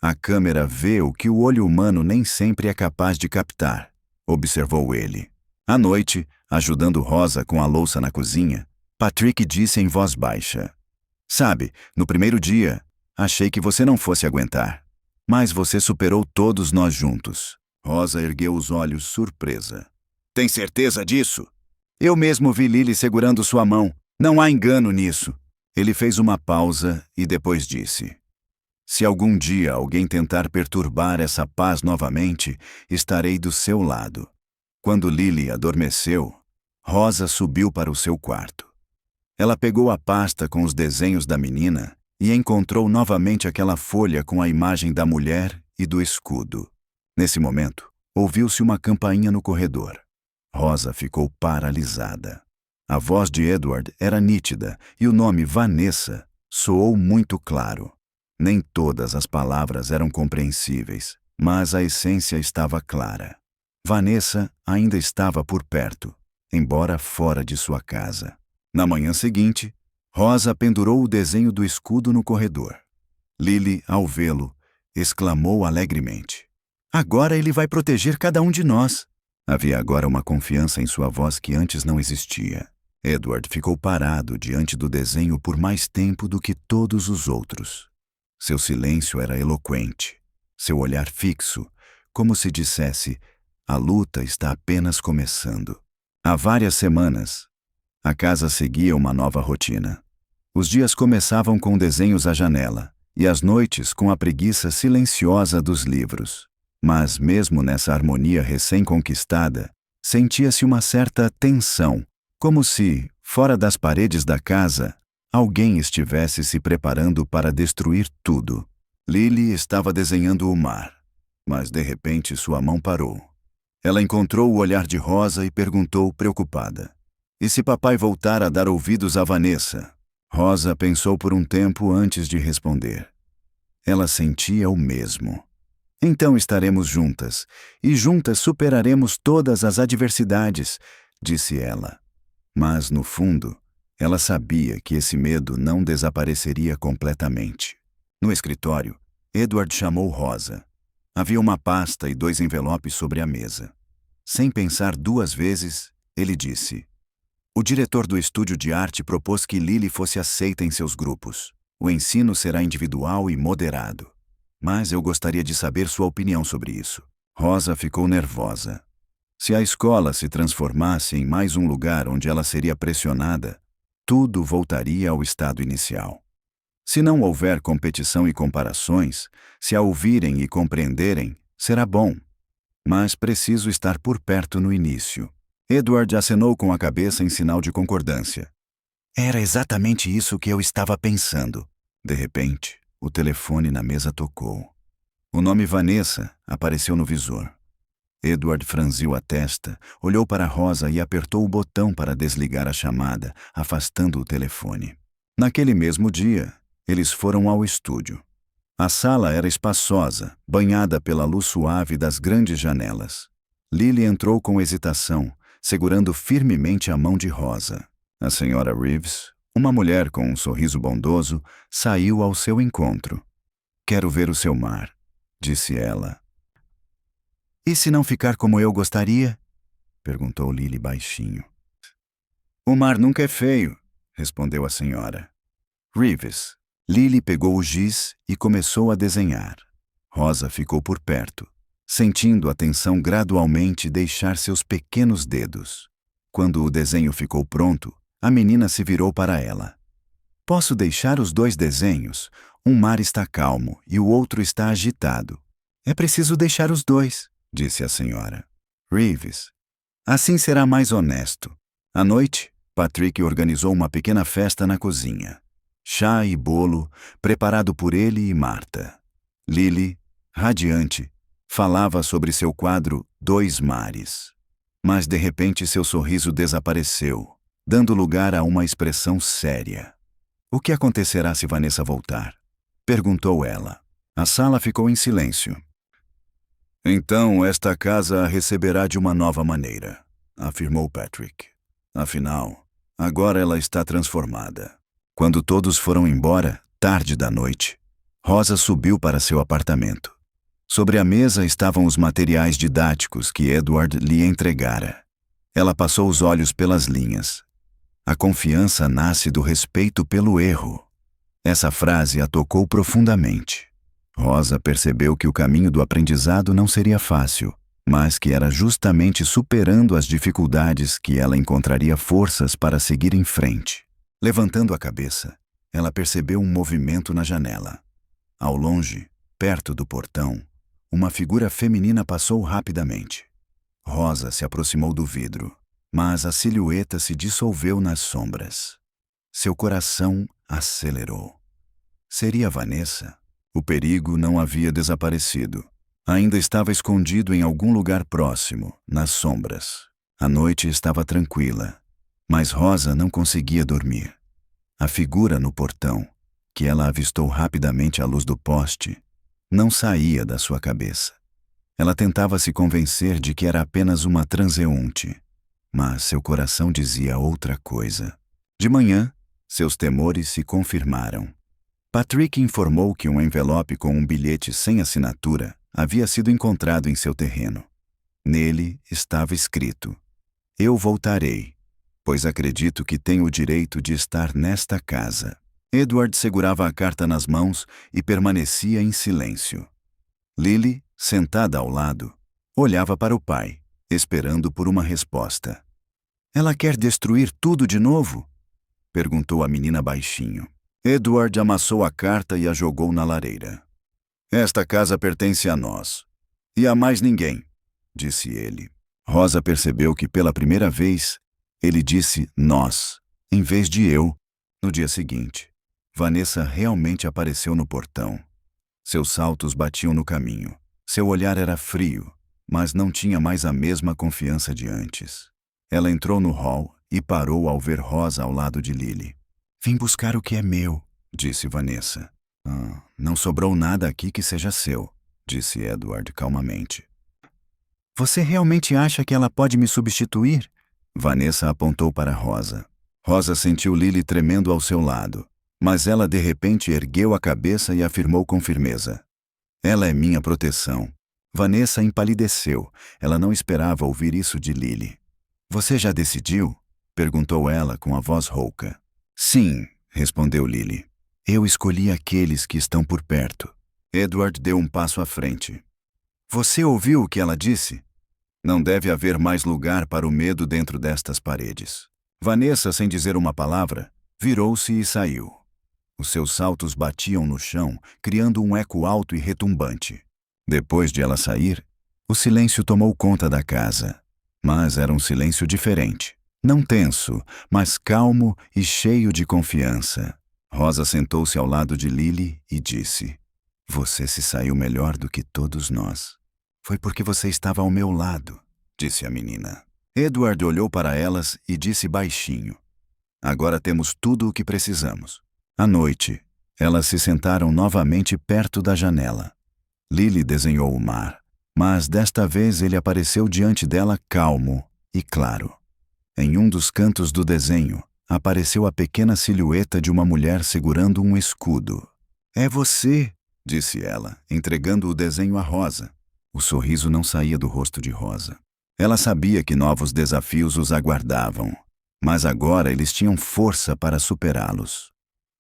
A câmera vê o que o olho humano nem sempre é capaz de captar, observou ele. À noite, ajudando Rosa com a louça na cozinha, Patrick disse em voz baixa: Sabe, no primeiro dia, achei que você não fosse aguentar. Mas você superou todos nós juntos. Rosa ergueu os olhos surpresa. Tem certeza disso? Eu mesmo vi Lily segurando sua mão. Não há engano nisso. Ele fez uma pausa e depois disse: Se algum dia alguém tentar perturbar essa paz novamente, estarei do seu lado. Quando Lily adormeceu, Rosa subiu para o seu quarto. Ela pegou a pasta com os desenhos da menina e encontrou novamente aquela folha com a imagem da mulher e do escudo. Nesse momento, ouviu-se uma campainha no corredor. Rosa ficou paralisada. A voz de Edward era nítida e o nome Vanessa soou muito claro. Nem todas as palavras eram compreensíveis, mas a essência estava clara. Vanessa ainda estava por perto, embora fora de sua casa. Na manhã seguinte, Rosa pendurou o desenho do escudo no corredor. Lily, ao vê-lo, exclamou alegremente: Agora ele vai proteger cada um de nós. Havia agora uma confiança em sua voz que antes não existia. Edward ficou parado diante do desenho por mais tempo do que todos os outros. Seu silêncio era eloquente, seu olhar fixo, como se dissesse: a luta está apenas começando. Há várias semanas, a casa seguia uma nova rotina. Os dias começavam com desenhos à janela, e as noites com a preguiça silenciosa dos livros. Mas, mesmo nessa harmonia recém-conquistada, sentia-se uma certa tensão, como se, fora das paredes da casa, alguém estivesse se preparando para destruir tudo. Lily estava desenhando o mar, mas de repente sua mão parou. Ela encontrou o olhar de Rosa e perguntou preocupada: E se papai voltar a dar ouvidos a Vanessa? Rosa pensou por um tempo antes de responder. Ela sentia o mesmo. Então estaremos juntas, e juntas superaremos todas as adversidades, disse ela. Mas, no fundo, ela sabia que esse medo não desapareceria completamente. No escritório, Edward chamou Rosa. Havia uma pasta e 2 envelopes sobre a mesa. Sem pensar 2 vezes, ele disse: "O diretor do estúdio de arte propôs que Lily fosse aceita em seus grupos. O ensino será individual e moderado. Mas eu gostaria de saber sua opinião sobre isso." Rosa ficou nervosa. Se a escola se transformasse em mais um lugar onde ela seria pressionada, tudo voltaria ao estado inicial. Se não houver competição e comparações, se a ouvirem e compreenderem, será bom. Mas preciso estar por perto no início. Edward acenou com a cabeça em sinal de concordância. Era exatamente isso que eu estava pensando. De repente, o telefone na mesa tocou. O nome Vanessa apareceu no visor. Edward franziu a testa, olhou para Rosa e apertou o botão para desligar a chamada, afastando o telefone. Naquele mesmo dia, eles foram ao estúdio. A sala era espaçosa, banhada pela luz suave das grandes janelas. Lily entrou com hesitação, segurando firmemente a mão de Rosa. A senhora Reeves, uma mulher com um sorriso bondoso, saiu ao seu encontro. "Quero ver o seu mar", disse ela. "E se não ficar como eu gostaria?" perguntou Lily baixinho. "O mar nunca é feio", respondeu a senhora Reeves. Lily pegou o giz e começou a desenhar. Rosa ficou por perto, sentindo a tensão gradualmente deixar seus pequenos dedos. Quando o desenho ficou pronto, a menina se virou para ela. "Posso deixar os 2 desenhos? Um mar está calmo e o outro está agitado." "É preciso deixar os 2, disse a senhora Reeves. "Assim será mais honesto." À noite, Patrick organizou uma pequena festa na cozinha. Chá e bolo, preparado por ele e Marta. Lily, radiante, falava sobre seu quadro 2 Mares. Mas de repente seu sorriso desapareceu, dando lugar a uma expressão séria. "O que acontecerá se Vanessa voltar?" perguntou ela. A sala ficou em silêncio. "Então esta casa a receberá de uma nova maneira", afirmou Patrick. "Afinal, agora ela está transformada." Quando todos foram embora, tarde da noite, Rosa subiu para seu apartamento. Sobre a mesa estavam os materiais didáticos que Edward lhe entregara. Ela passou os olhos pelas linhas. "A confiança nasce do respeito pelo erro." Essa frase a tocou profundamente. Rosa percebeu que o caminho do aprendizado não seria fácil, mas que era justamente superando as dificuldades que ela encontraria forças para seguir em frente. Levantando a cabeça, ela percebeu um movimento na janela. Ao longe, perto do portão, uma figura feminina passou rapidamente. Rosa se aproximou do vidro, mas a silhueta se dissolveu nas sombras. Seu coração acelerou. Seria Vanessa? O perigo não havia desaparecido. Ainda estava escondido em algum lugar próximo, nas sombras. A noite estava tranquila, mas Rosa não conseguia dormir. A figura no portão, que ela avistou rapidamente à luz do poste, não saía da sua cabeça. Ela tentava se convencer de que era apenas uma transeunte, mas seu coração dizia outra coisa. De manhã, seus temores se confirmaram. Patrick informou que um envelope com um bilhete sem assinatura havia sido encontrado em seu terreno. Nele estava escrito: "Eu voltarei, pois acredito que tenho o direito de estar nesta casa." Edward segurava a carta nas mãos e permanecia em silêncio. Lily, sentada ao lado, olhava para o pai, esperando por uma resposta. "Ela quer destruir tudo de novo?" perguntou a menina baixinho. Edward amassou a carta e a jogou na lareira. "Esta casa pertence a nós. E a mais ninguém", disse ele. Rosa percebeu que pela primeira vez ele disse nós, em vez de eu. No dia seguinte, Vanessa realmente apareceu no portão. Seus saltos batiam no caminho. Seu olhar era frio, mas não tinha mais a mesma confiança de antes. Ela entrou no hall e parou ao ver Rosa ao lado de Lily. "Vim buscar o que é meu", disse Vanessa. Não sobrou nada aqui que seja seu", disse Edward calmamente. Você realmente acha que ela pode me substituir? Vanessa apontou para Rosa. Rosa sentiu Lily tremendo ao seu lado, mas ela de repente ergueu a cabeça e afirmou com firmeza. Ela é minha proteção. Vanessa empalideceu. Ela não esperava ouvir isso de Lily. Você já decidiu? Perguntou ela com a voz rouca. Sim, respondeu Lily. Eu escolhi aqueles que estão por perto. Edward deu um passo à frente. Você ouviu o que ela disse? Não deve haver mais lugar para o medo dentro destas paredes. Vanessa, sem dizer uma palavra, virou-se e saiu. Os seus saltos batiam no chão, criando um eco alto e retumbante. Depois de ela sair, o silêncio tomou conta da casa. Mas era um silêncio diferente. Não tenso, mas calmo e cheio de confiança. Rosa sentou-se ao lado de Lily e disse: Você se saiu melhor do que todos nós. Foi porque você estava ao meu lado, disse a menina. Edward olhou para elas e disse baixinho: Agora temos tudo o que precisamos. À noite, elas se sentaram novamente perto da janela. Lily desenhou o mar, mas desta vez ele apareceu diante dela calmo e claro. Em um dos cantos do desenho, apareceu a pequena silhueta de uma mulher segurando um escudo. É você, disse ela, entregando o desenho a Rosa. O sorriso não saía do rosto de Rosa. Ela sabia que novos desafios os aguardavam, mas agora eles tinham força para superá-los.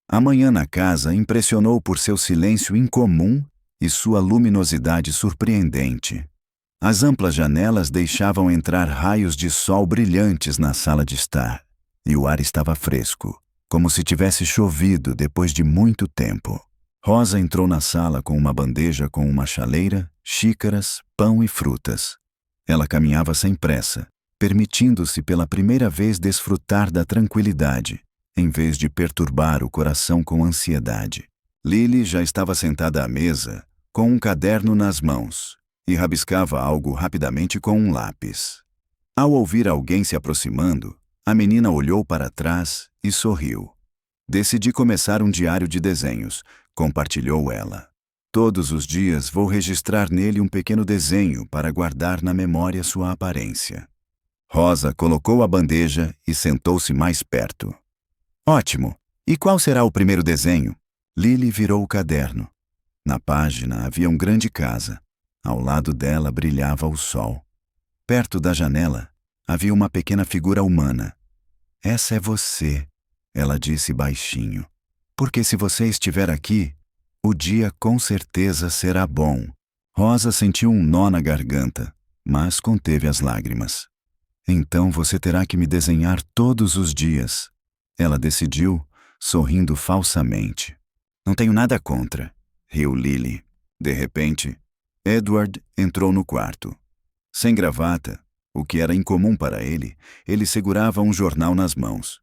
A manhã na casa impressionou por seu silêncio incomum e sua luminosidade surpreendente. As amplas janelas deixavam entrar raios de sol brilhantes na sala de estar, e o ar estava fresco, como se tivesse chovido depois de muito tempo. Rosa entrou na sala com uma bandeja com uma chaleira, xícaras, pão e frutas. Ela caminhava sem pressa, permitindo-se pela primeira vez desfrutar da tranquilidade, em vez de perturbar o coração com ansiedade. Lily já estava sentada à mesa, com um caderno nas mãos, e rabiscava algo rapidamente com um lápis. Ao ouvir alguém se aproximando, a menina olhou para trás e sorriu. Decidi começar um diário de desenhos, compartilhou ela. Todos os dias vou registrar nele um pequeno desenho para guardar na memória sua aparência. Rosa colocou a bandeja e sentou-se mais perto. Ótimo! E qual será o primeiro desenho? Lily virou o caderno. Na página havia uma grande casa. Ao lado dela brilhava o sol. Perto da janela havia uma pequena figura humana. Essa é você, ela disse baixinho. Porque se você estiver aqui, o dia com certeza será bom. Rosa sentiu um nó na garganta, mas conteve as lágrimas. Então você terá que me desenhar todos os dias. Ela decidiu, sorrindo falsamente. Não tenho nada contra, riu Lily. De repente, Edward entrou no quarto. Sem gravata, o que era incomum para ele, ele segurava um jornal nas mãos.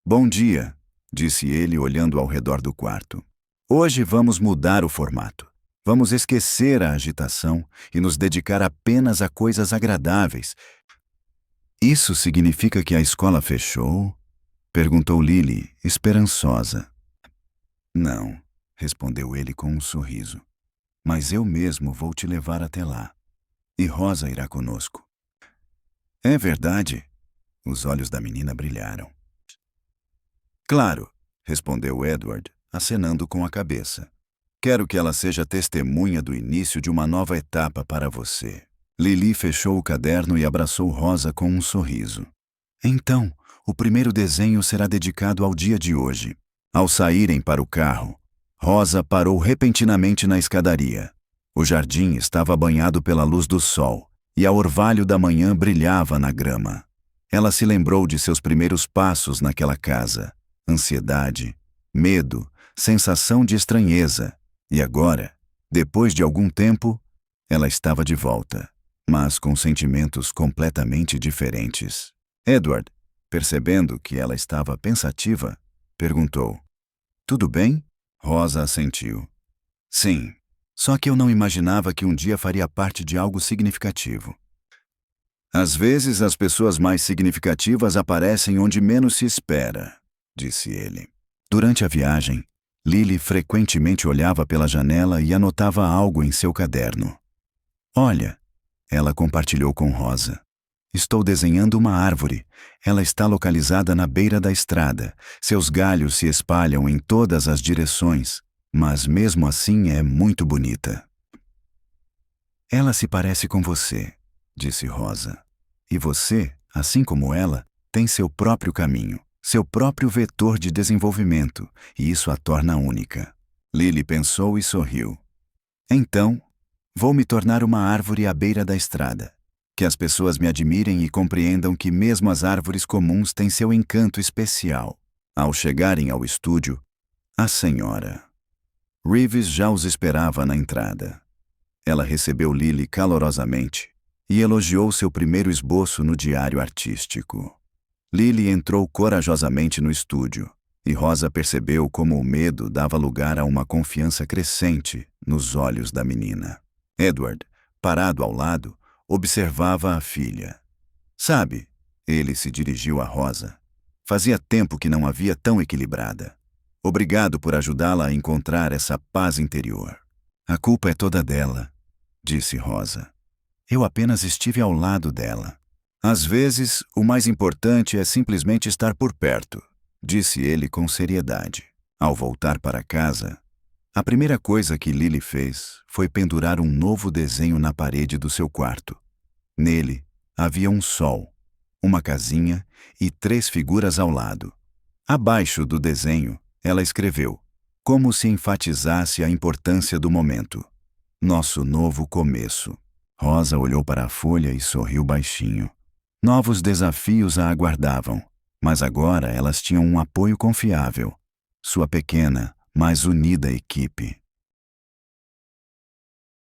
Bom dia, disse ele olhando ao redor do quarto. Hoje vamos mudar o formato. Vamos esquecer a agitação e nos dedicar apenas a coisas agradáveis. Isso significa que a escola fechou? Perguntou Lily, esperançosa. Não, respondeu ele com um sorriso. Mas eu mesmo vou te levar até lá. E Rosa irá conosco. É verdade? Os olhos da menina brilharam. Claro, respondeu Edward, acenando com a cabeça. Quero que ela seja testemunha do início de uma nova etapa para você. Lily fechou o caderno e abraçou Rosa com um sorriso. Então, o primeiro desenho será dedicado ao dia de hoje. Ao saírem para o carro, Rosa parou repentinamente na escadaria. O jardim estava banhado pela luz do sol, e a orvalho da manhã brilhava na grama. Ela se lembrou de seus primeiros passos naquela casa. Ansiedade, medo, sensação de estranheza. E agora, depois de algum tempo, ela estava de volta, mas com sentimentos completamente diferentes. Edward, percebendo que ela estava pensativa, perguntou: Tudo bem? Rosa assentiu. Sim, só que eu não imaginava que um dia faria parte de algo significativo. Às vezes as pessoas mais significativas aparecem onde menos se espera, disse ele. Durante a viagem, Lily frequentemente olhava pela janela e anotava algo em seu caderno. Olha, ela compartilhou com Rosa. Estou desenhando uma árvore. Ela está localizada na beira da estrada. Seus galhos se espalham em todas as direções, mas mesmo assim é muito bonita. Ela se parece com você, disse Rosa. E você, assim como ela, tem seu próprio caminho, seu próprio vetor de desenvolvimento, e isso a torna única. Lily pensou e sorriu. Então, vou me tornar uma árvore à beira da estrada. Que as pessoas me admirem e compreendam que mesmo as árvores comuns têm seu encanto especial. Ao chegarem ao estúdio, a senhora Reeves já os esperava na entrada. Ela recebeu Lily calorosamente e elogiou seu primeiro esboço no diário artístico. Lily entrou corajosamente no estúdio, e Rosa percebeu como o medo dava lugar a uma confiança crescente nos olhos da menina. Edward, parado ao lado, observava a filha. Sabe, ele se dirigiu a Rosa. Fazia tempo que não a via tão equilibrada. Obrigado por ajudá-la a encontrar essa paz interior. A culpa é toda dela, disse Rosa. Eu apenas estive ao lado dela. Às vezes, o mais importante é simplesmente estar por perto, disse ele com seriedade. Ao voltar para casa, a primeira coisa que Lily fez foi pendurar um novo desenho na parede do seu quarto. Nele, havia um sol, uma casinha e 3 figuras ao lado. Abaixo do desenho, ela escreveu, como se enfatizasse a importância do momento. Nosso novo começo. Rosa olhou para a folha e sorriu baixinho. Novos desafios a aguardavam, mas agora elas tinham um apoio confiável. Sua pequena, mas unida equipe.